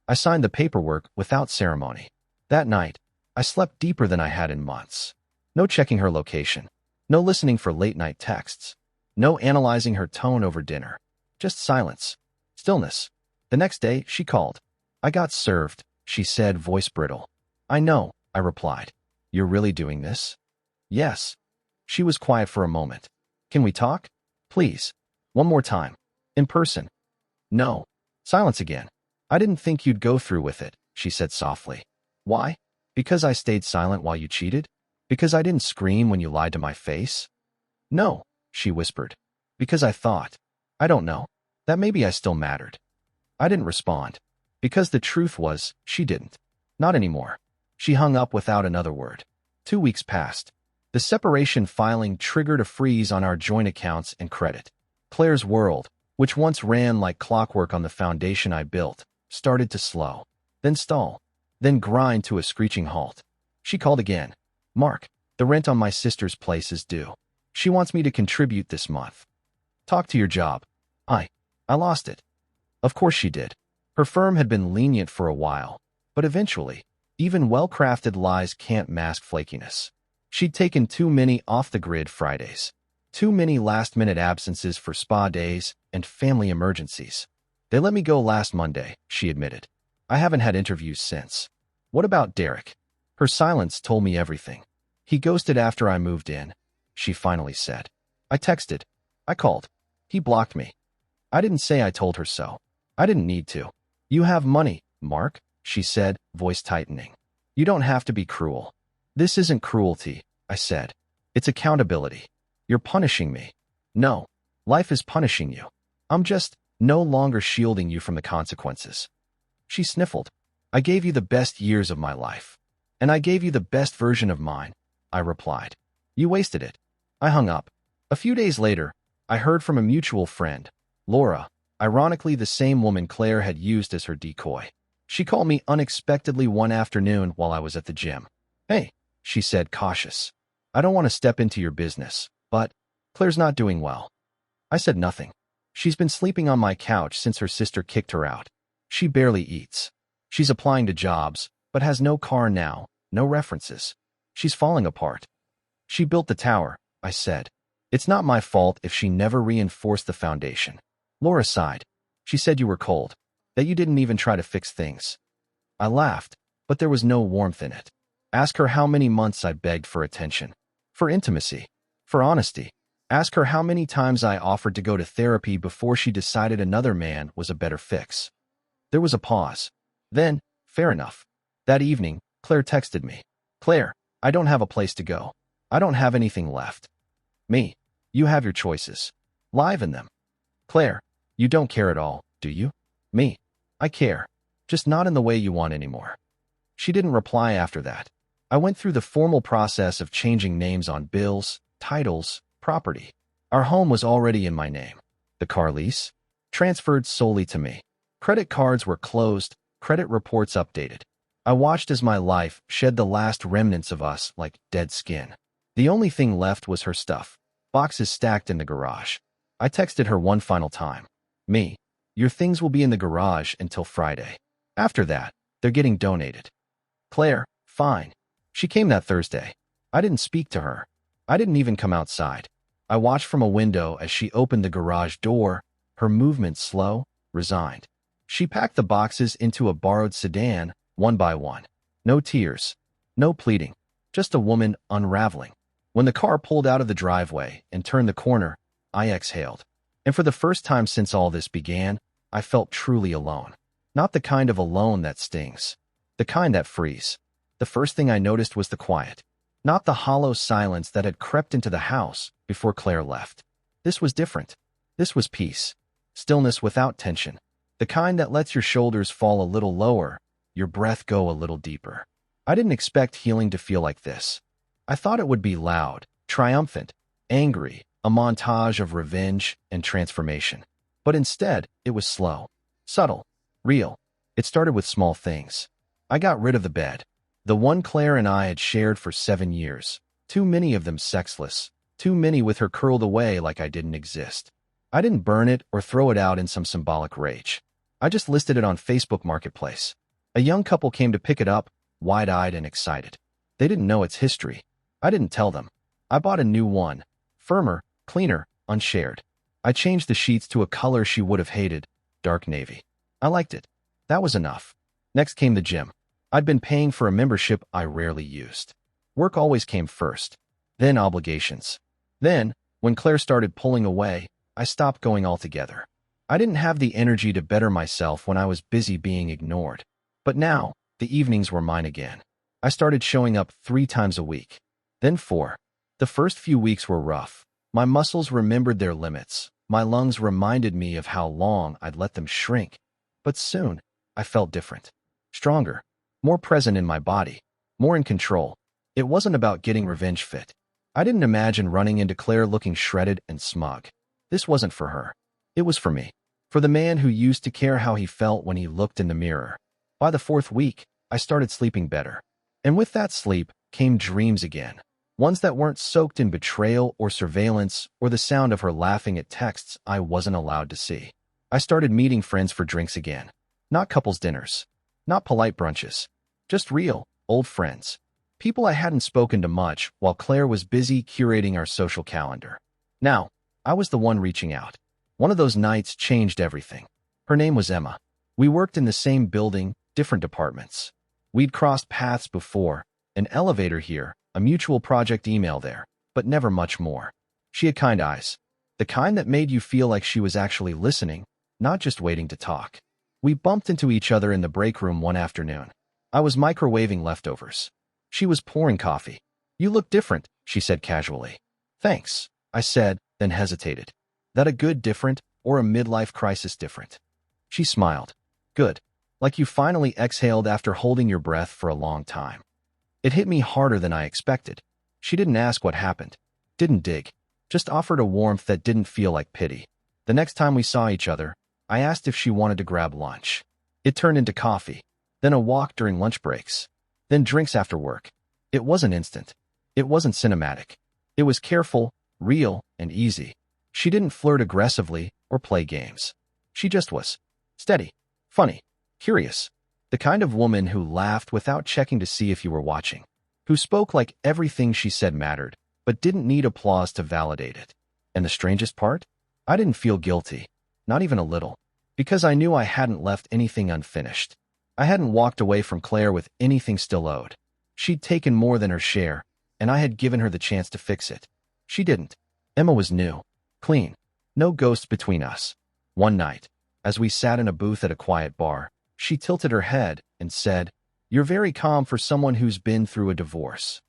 I signed the paperwork without ceremony. That night, I slept deeper than I had in months. No checking her location. No listening for late-night texts. No analyzing her tone over dinner. Just silence. Stillness. The next day, she called. I got served, she said, voice brittle. I know, I replied. You're really doing this? Yes. She was quiet for a moment. Can we talk? Please. One more time. In person. No. Silence again. I didn't think you'd go through with it, she said softly. Why? Because I stayed silent while you cheated? Because I didn't scream when you lied to my face? No, she whispered. Because I thought. I don't know. That maybe I still mattered. I didn't respond. Because the truth was, she didn't. Not anymore. She hung up without another word. 2 weeks passed. The separation filing triggered a freeze on our joint accounts and credit. Claire's world, which once ran like clockwork on the foundation I built, started to slow, then stall, then grind to a screeching halt. She called again. Mark, the rent on my sister's place is due. She wants me to contribute this month. Talk to your job. I lost it. Of course she did. Her firm had been lenient for a while, but eventually, even well-crafted lies can't mask flakiness. She'd taken too many off-the-grid Fridays, too many last-minute absences for spa days and family emergencies. They let me go last Monday, she admitted. I haven't had interviews since. What about Derek? Her silence told me everything. He ghosted after I moved in, she finally said. I texted. I called. He blocked me. I didn't say I told her so. I didn't need to. You have money, Mark, she said, voice tightening. You don't have to be cruel. This isn't cruelty, I said. It's accountability. You're punishing me. No, life is punishing you. I'm just no longer shielding you from the consequences. She sniffled. I gave you the best years of my life. And I gave you the best version of mine, I replied. You wasted it. I hung up. A few days later, I heard from a mutual friend, Laura, ironically the same woman Claire had used as her decoy. She called me unexpectedly one afternoon while I was at the gym. Hey, she said, cautious. I don't want to step into your business, but Claire's not doing well. I said nothing. She's been sleeping on my couch since her sister kicked her out. She barely eats. She's applying to jobs, but has no car now, no references. She's falling apart. She built the tower, I said. It's not my fault if she never reinforced the foundation. Laura sighed. She said you were cold, that you didn't even try to fix things. I laughed, but there was no warmth in it. Ask her how many months I begged for attention, for intimacy, for honesty. Ask her how many times I offered to go to therapy before she decided another man was a better fix. There was a pause. Then, fair enough. That evening, Claire texted me. Claire, I don't have a place to go. I don't have anything left. Me, you have your choices. Live in them. Claire, you don't care at all, do you? Me, I care. Just not in the way you want anymore. She didn't reply after that. I went through the formal process of changing names on bills, titles, property. Our home was already in my name. The car lease? Transferred solely to me. Credit cards were closed, credit reports updated. I watched as my life shed the last remnants of us like dead skin. The only thing left was her stuff. Boxes stacked in the garage. I texted her one final time. Me, your things will be in the garage until Friday. After that, they're getting donated. Claire, fine. She came that Thursday. I didn't speak to her. I didn't even come outside. I watched from a window as she opened the garage door, her movements slow, resigned. She packed the boxes into a borrowed sedan, one by one. No tears, no pleading, just a woman unraveling. When the car pulled out of the driveway and turned the corner, I exhaled. And for the first time since all this began, I felt truly alone. Not the kind of alone that stings. The kind that frees. The first thing I noticed was the quiet. Not the hollow silence that had crept into the house before Claire left. This was different. This was peace. Stillness without tension. The kind that lets your shoulders fall a little lower, your breath go a little deeper. I didn't expect healing to feel like this. I thought it would be loud, triumphant, angry, a montage of revenge and transformation. But instead, it was slow, subtle, real. It started with small things. I got rid of the bed. The one Claire and I had shared for 7 years. Too many of them sexless. Too many with her curled away like I didn't exist. I didn't burn it or throw it out in some symbolic rage. I just listed it on Facebook Marketplace. A young couple came to pick it up, wide-eyed and excited. They didn't know its history. I didn't tell them. I bought a new one. Firmer, cleaner, unshared. I changed the sheets to a color she would have hated, dark navy. I liked it. That was enough. Next came the gym. I'd been paying for a membership I rarely used. Work always came first. Then obligations. Then, when Claire started pulling away, I stopped going altogether. I didn't have the energy to better myself when I was busy being ignored. But now, the evenings were mine again. I started showing up 3 times a week. Then 4. The first few weeks were rough. My muscles remembered their limits. My lungs reminded me of how long I'd let them shrink. But soon, I felt different. Stronger. More present in my body. More in control. It wasn't about getting revenge fit. I didn't imagine running into Claire looking shredded and smug. This wasn't for her. It was for me. For the man who used to care how he felt when he looked in the mirror. By the 4th week, I started sleeping better. And with that sleep came dreams again. Ones that weren't soaked in betrayal or surveillance or the sound of her laughing at texts I wasn't allowed to see. I started meeting friends for drinks again. Not couples dinners. Not polite brunches. Just real, old friends. People I hadn't spoken to much while Claire was busy curating our social calendar. Now, I was the one reaching out. One of those nights changed everything. Her name was Emma. We worked in the same building, different departments. We'd crossed paths before, an elevator here, a mutual project email there, but never much more. She had kind eyes. The kind that made you feel like she was actually listening, not just waiting to talk. We bumped into each other in the break room one afternoon. I was microwaving leftovers. She was pouring coffee. "You look different," she said casually. "Thanks," I said, then hesitated. That a good different or a midlife crisis different? She smiled. "Good. Like you finally exhaled after holding your breath for a long time." It hit me harder than I expected. She didn't ask what happened. Didn't dig. Just offered a warmth that didn't feel like pity. The next time we saw each other, I asked if she wanted to grab lunch. It turned into coffee, then a walk during lunch breaks, then drinks after work. It wasn't instant. It wasn't cinematic. It was careful, real, and easy. She didn't flirt aggressively or play games. She just was. Steady, funny, curious. The kind of woman who laughed without checking to see if you were watching. Who spoke like everything she said mattered, but didn't need applause to validate it. And the strangest part? I didn't feel guilty. Not even a little. Because I knew I hadn't left anything unfinished. I hadn't walked away from Claire with anything still owed. She'd taken more than her share, and I had given her the chance to fix it. She didn't. Emma was new. Clean. No ghosts between us. One night, as we sat in a booth at a quiet bar, she tilted her head and said, "You're very calm for someone who's been through a divorce."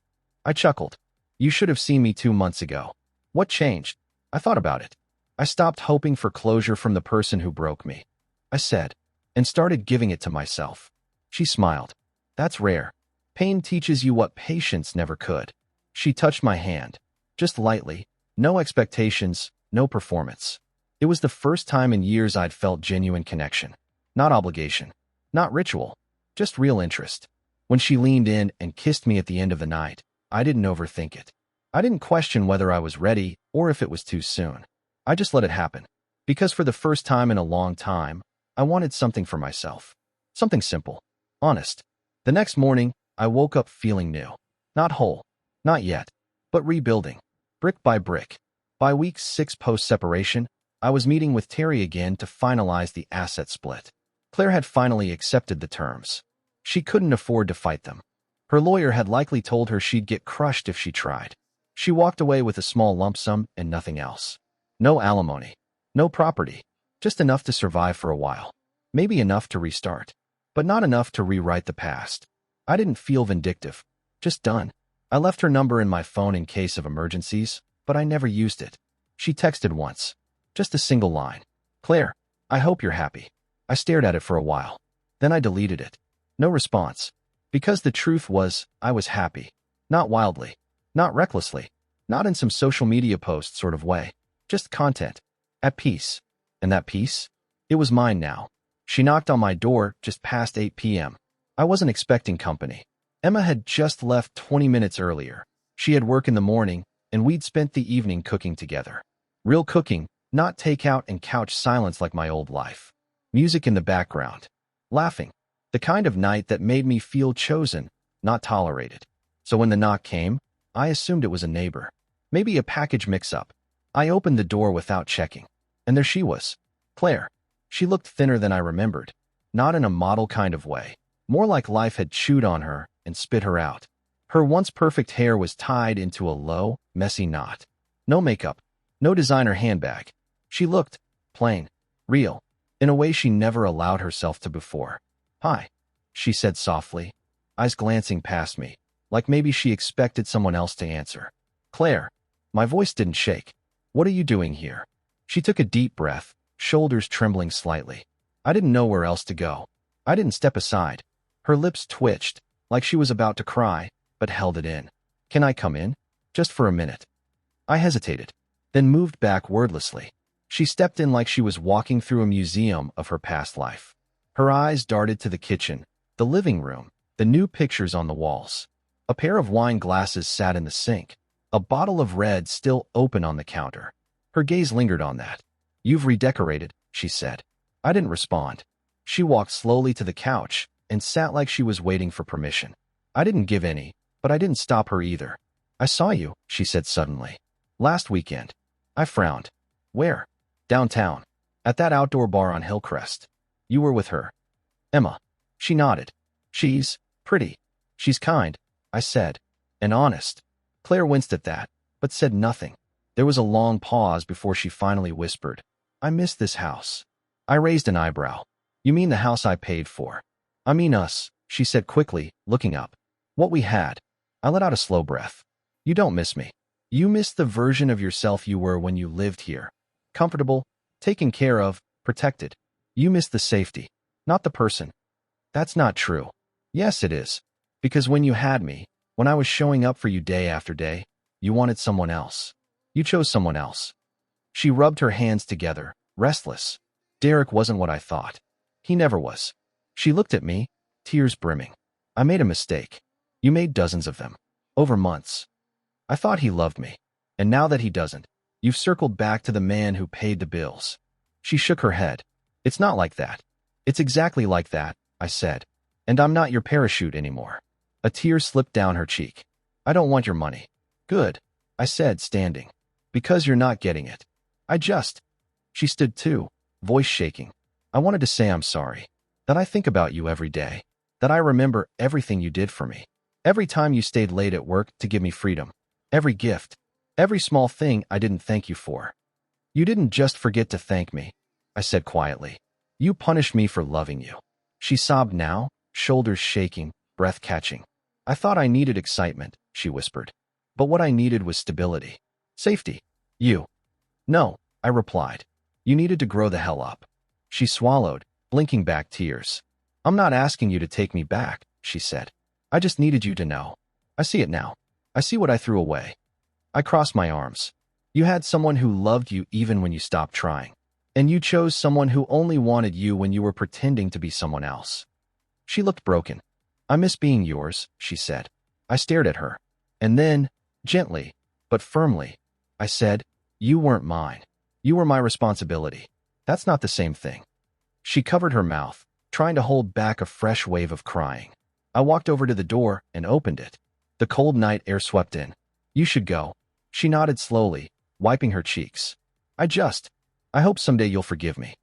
I chuckled. "You should have seen me 2 months ago." What changed? I thought about it. I stopped hoping for closure from the person who broke me. I said, and started giving it to myself. She smiled. "That's rare. Pain teaches you what patience never could." She touched my hand. Just lightly, No expectations, no performance. It was the first time in years I'd felt genuine connection. Not obligation. Not ritual. Just real interest. When she leaned in and kissed me at the end of the night, I didn't overthink it. I didn't question whether I was ready or if it was too soon. I just let it happen. Because for the first time in a long time, I wanted something for myself. Something simple. Honest. The next morning, I woke up feeling new. Not whole. Not yet. But rebuilding. Brick by brick. By week 6 post-separation, I was meeting with Terry again to finalize the asset split. Claire had finally accepted the terms. She couldn't afford to fight them. Her lawyer had likely told her she'd get crushed if she tried. She walked away with a small lump sum and nothing else. No alimony. No property. Just enough to survive for a while. Maybe enough to restart. But not enough to rewrite the past. I didn't feel vindictive. Just done. I left her number in my phone in case of emergencies, but I never used it. She texted once. Just a single line. Claire, I hope you're happy. I stared at it for a while. Then I deleted it. No response. Because the truth was, I was happy. Not wildly. Not recklessly. Not in some social media post sort of way. Just content. At peace. And that peace? It was mine now. She knocked on my door just past 8 p.m. I wasn't expecting company. Emma had just left 20 minutes earlier. She had work in the morning, and we'd spent the evening cooking together. Real cooking, not takeout and couch silence like my old life. Music in the background. Laughing. The kind of night that made me feel chosen, not tolerated. So when the knock came, I assumed it was a neighbor. Maybe a package mix-up. I opened the door without checking. And there she was. Claire. She looked thinner than I remembered. Not in a model kind of way. More like life had chewed on her and spit her out. Her once perfect hair was tied into a low, messy knot. No makeup. No designer handbag. She looked plain, real, in a way she never allowed herself to before. Hi, she said softly, eyes glancing past me, like maybe she expected someone else to answer. Claire. My voice didn't shake. What are you doing here? She took a deep breath, shoulders trembling slightly. I didn't know where else to go. I didn't step aside. Her lips twitched, like she was about to cry, but held it in. Can I come in? Just for a minute. I hesitated, then moved back wordlessly. She stepped in like she was walking through a museum of her past life. Her eyes darted to the kitchen, the living room, the new pictures on the walls. A pair of wine glasses sat in the sink, a bottle of red still open on the counter. Her gaze lingered on that. You've redecorated, she said. I didn't respond. She walked slowly to the couch and sat like she was waiting for permission. I didn't give any, but I didn't stop her either. I saw you, she said suddenly. Last weekend. I frowned. Where? Downtown. At that outdoor bar on Hillcrest. You were with her. Emma. She nodded. She's pretty. She's kind, I said. And honest. Claire winced at that, but said nothing. There was a long pause before she finally whispered. I miss this house. I raised an eyebrow. You mean the house I paid for? I mean us, she said quickly, looking up. What we had. I let out a slow breath. You don't miss me. You miss the version of yourself you were when you lived here. Comfortable, taken care of, protected. You miss the safety, not the person. That's not true. Yes, it is. Because when you had me, when I was showing up for you day after day, you wanted someone else. You chose someone else. She rubbed her hands together, restless. Derek wasn't what I thought. He never was. She looked at me, tears brimming. I made a mistake. You made dozens of them. Over months. I thought he loved me. And now that he doesn't, you've circled back to the man who paid the bills. She shook her head. It's not like that. It's exactly like that, I said. And I'm not your parachute anymore. A tear slipped down her cheek. I don't want your money. Good, I said, standing. Because you're not getting it. She stood too, voice shaking. I wanted to say I'm sorry. That I think about you every day. That I remember everything you did for me. Every time you stayed late at work to give me freedom. Every gift. Every small thing I didn't thank you for. You didn't just forget to thank me, I said quietly. You punished me for loving you. She sobbed now, shoulders shaking, breath catching. I thought I needed excitement, she whispered. But what I needed was stability. Safety. You. No, I replied. You needed to grow the hell up. She swallowed, blinking back tears. I'm not asking you to take me back, she said. I just needed you to know. I see it now. I see what I threw away. I crossed my arms. You had someone who loved you even when you stopped trying. And you chose someone who only wanted you when you were pretending to be someone else. She looked broken. I miss being yours, she said. I stared at her. And then, gently, but firmly, I said, you weren't mine. You were my responsibility. That's not the same thing. She covered her mouth, trying to hold back a fresh wave of crying. I walked over to the door and opened it. The cold night air swept in. You should go. She nodded slowly, wiping her cheeks. I hope someday you'll forgive me.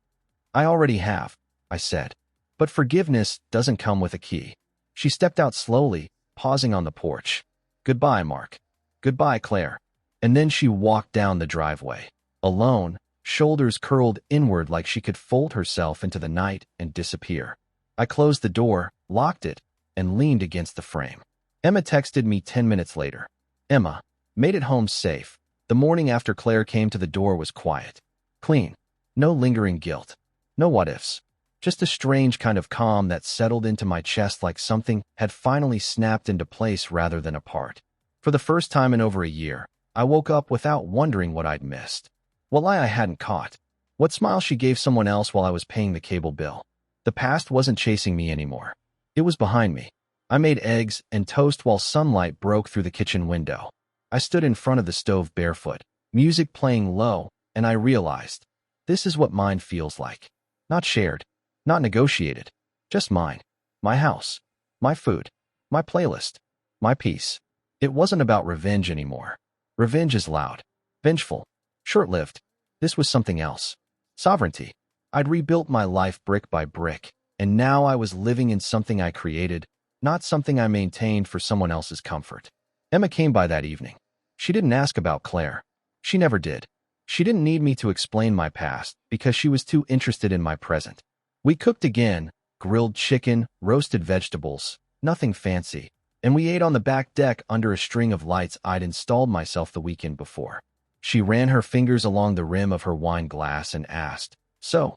I already have, I said. But forgiveness doesn't come with a key. She stepped out slowly, pausing on the porch. Goodbye, Mark. Goodbye, Claire. And then she walked down the driveway. Alone, shoulders curled inward like she could fold herself into the night and disappear. I closed the door, locked it, and leaned against the frame. Emma texted me 10 minutes later. Emma, made it home safe. The morning after Claire came to the door was quiet. Clean. No lingering guilt. No what-ifs. Just a strange kind of calm that settled into my chest like something had finally snapped into place rather than apart. For the first time in over a year, I woke up without wondering what I'd missed. What lie I hadn't caught. What smile she gave someone else while I was paying the cable bill. The past wasn't chasing me anymore. It was behind me. I made eggs and toast while sunlight broke through the kitchen window. I stood in front of the stove barefoot, music playing low, and I realized, this is what mine feels like. Not shared, not negotiated, just mine. My house, my food, my playlist, my peace. It wasn't about revenge anymore. Revenge is loud, vengeful, short-lived. This was something else. Sovereignty. I'd rebuilt my life brick by brick, and now I was living in something I created, not something I maintained for someone else's comfort. Emma came by that evening. She didn't ask about Claire. She never did. She didn't need me to explain my past because she was too interested in my present. We cooked again, grilled chicken, roasted vegetables, nothing fancy, and we ate on the back deck under a string of lights I'd installed myself the weekend before. She ran her fingers along the rim of her wine glass and asked, So,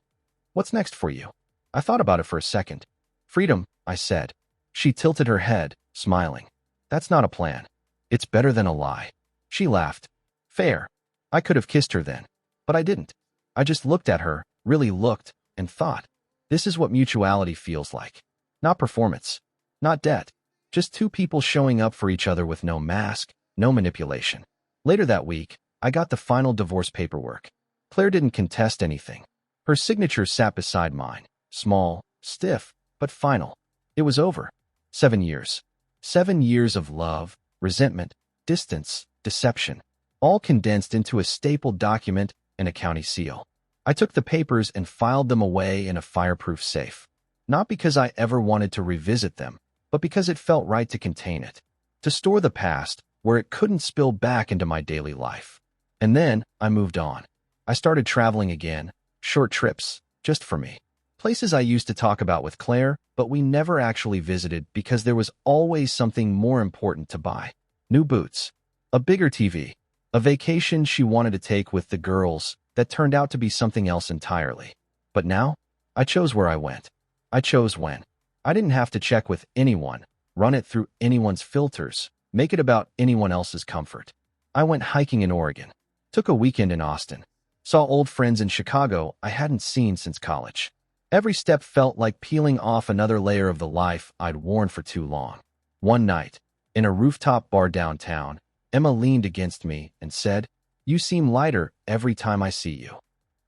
what's next for you? I thought about it for a second. Freedom, I said. She tilted her head, smiling. That's not a plan. It's better than a lie. She laughed. Fair. I could have kissed her then, but I didn't. I just looked at her, really looked, and thought, this is what mutuality feels like. Not performance, not debt, just two people showing up for each other with no mask, no manipulation. Later that week, I got the final divorce paperwork. Claire didn't contest anything. Her signature sat beside mine, small, stiff, but final. It was over. 7 years. 7 years of love, resentment, distance, deception, all condensed into a stapled document and a county seal. I took the papers and filed them away in a fireproof safe. Not because I ever wanted to revisit them, but because it felt right to contain it. To store the past where it couldn't spill back into my daily life. And then I moved on. I started traveling again, short trips, just for me. Places I used to talk about with Claire, but we never actually visited because there was always something more important to buy. New boots, a bigger TV, a vacation she wanted to take with the girls that turned out to be something else entirely. But now, I chose where I went. I chose when. I didn't have to check with anyone, run it through anyone's filters, make it about anyone else's comfort. I went hiking in Oregon, took a weekend in Austin, saw old friends in Chicago I hadn't seen since college. Every step felt like peeling off another layer of the life I'd worn for too long. One night, in a rooftop bar downtown, Emma leaned against me and said, You seem lighter every time I see you.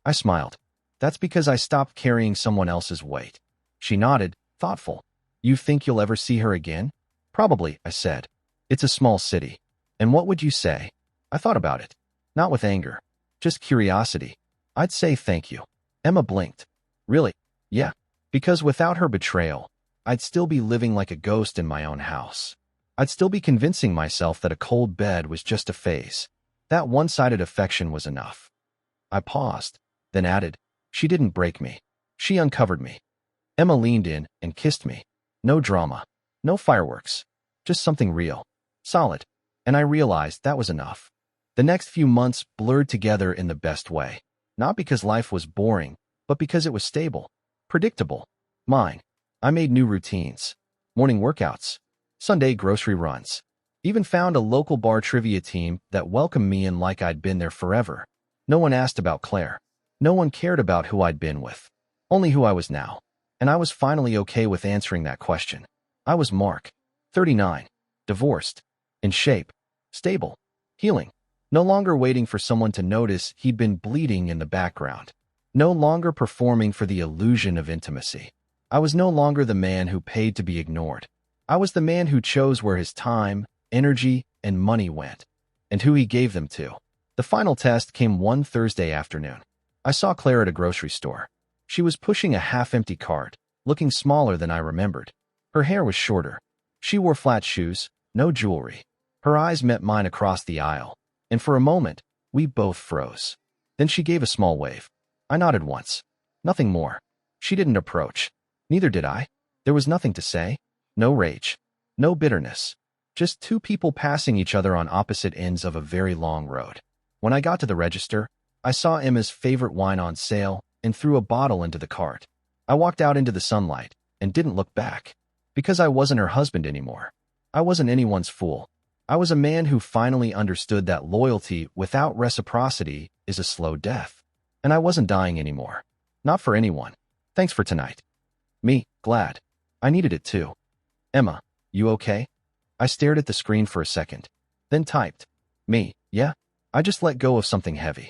I smiled. That's because I stopped carrying someone else's weight. She nodded, thoughtful. You think you'll ever see her again? Probably, I said. It's a small city. And what would you say? I thought about it. Not with anger. Just curiosity. I'd say thank you. Emma blinked. Really? Yeah. Because without her betrayal, I'd still be living like a ghost in my own house. I'd still be convincing myself that a cold bed was just a phase. That one-sided affection was enough. I paused, then added, She didn't break me. She uncovered me. Emma leaned in and kissed me. No drama. No fireworks. Just something real. Solid. And I realized that was enough. The next few months blurred together in the best way. Not because life was boring, but because it was stable. Predictable. Mine. I made new routines. Morning workouts. Sunday grocery runs. Even found a local bar trivia team that welcomed me in like I'd been there forever. No one asked about Claire. No one cared about who I'd been with. Only who I was now. And I was finally okay with answering that question. I was Mark, 39, divorced, in shape, stable, healing. No longer waiting for someone to notice he'd been bleeding in the background. No longer performing for the illusion of intimacy. I was no longer the man who paid to be ignored. I was the man who chose where his time, energy, and money went, and who he gave them to. The final test came one Thursday afternoon. I saw Claire at a grocery store. She was pushing a half-empty cart, looking smaller than I remembered. Her hair was shorter. She wore flat shoes, no jewelry. Her eyes met mine across the aisle, and for a moment, we both froze. Then she gave a small wave. I nodded once. Nothing more. She didn't approach. Neither did I. There was nothing to say. No rage. No bitterness. Just two people passing each other on opposite ends of a very long road. When I got to the register, I saw Emma's favorite wine on sale and threw a bottle into the cart. I walked out into the sunlight and didn't look back. Because I wasn't her husband anymore. I wasn't anyone's fool. I was a man who finally understood that loyalty without reciprocity is a slow death. And I wasn't dying anymore. Not for anyone. Thanks for tonight. Me, glad. I needed it too. Emma, you okay? I stared at the screen for a second, then typed. Me, yeah? I just let go of something heavy.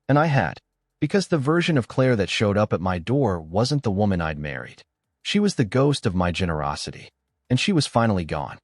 And I had. Because the version of Claire that showed up at my door wasn't the woman I'd married. She was the ghost of my generosity. And she was finally gone.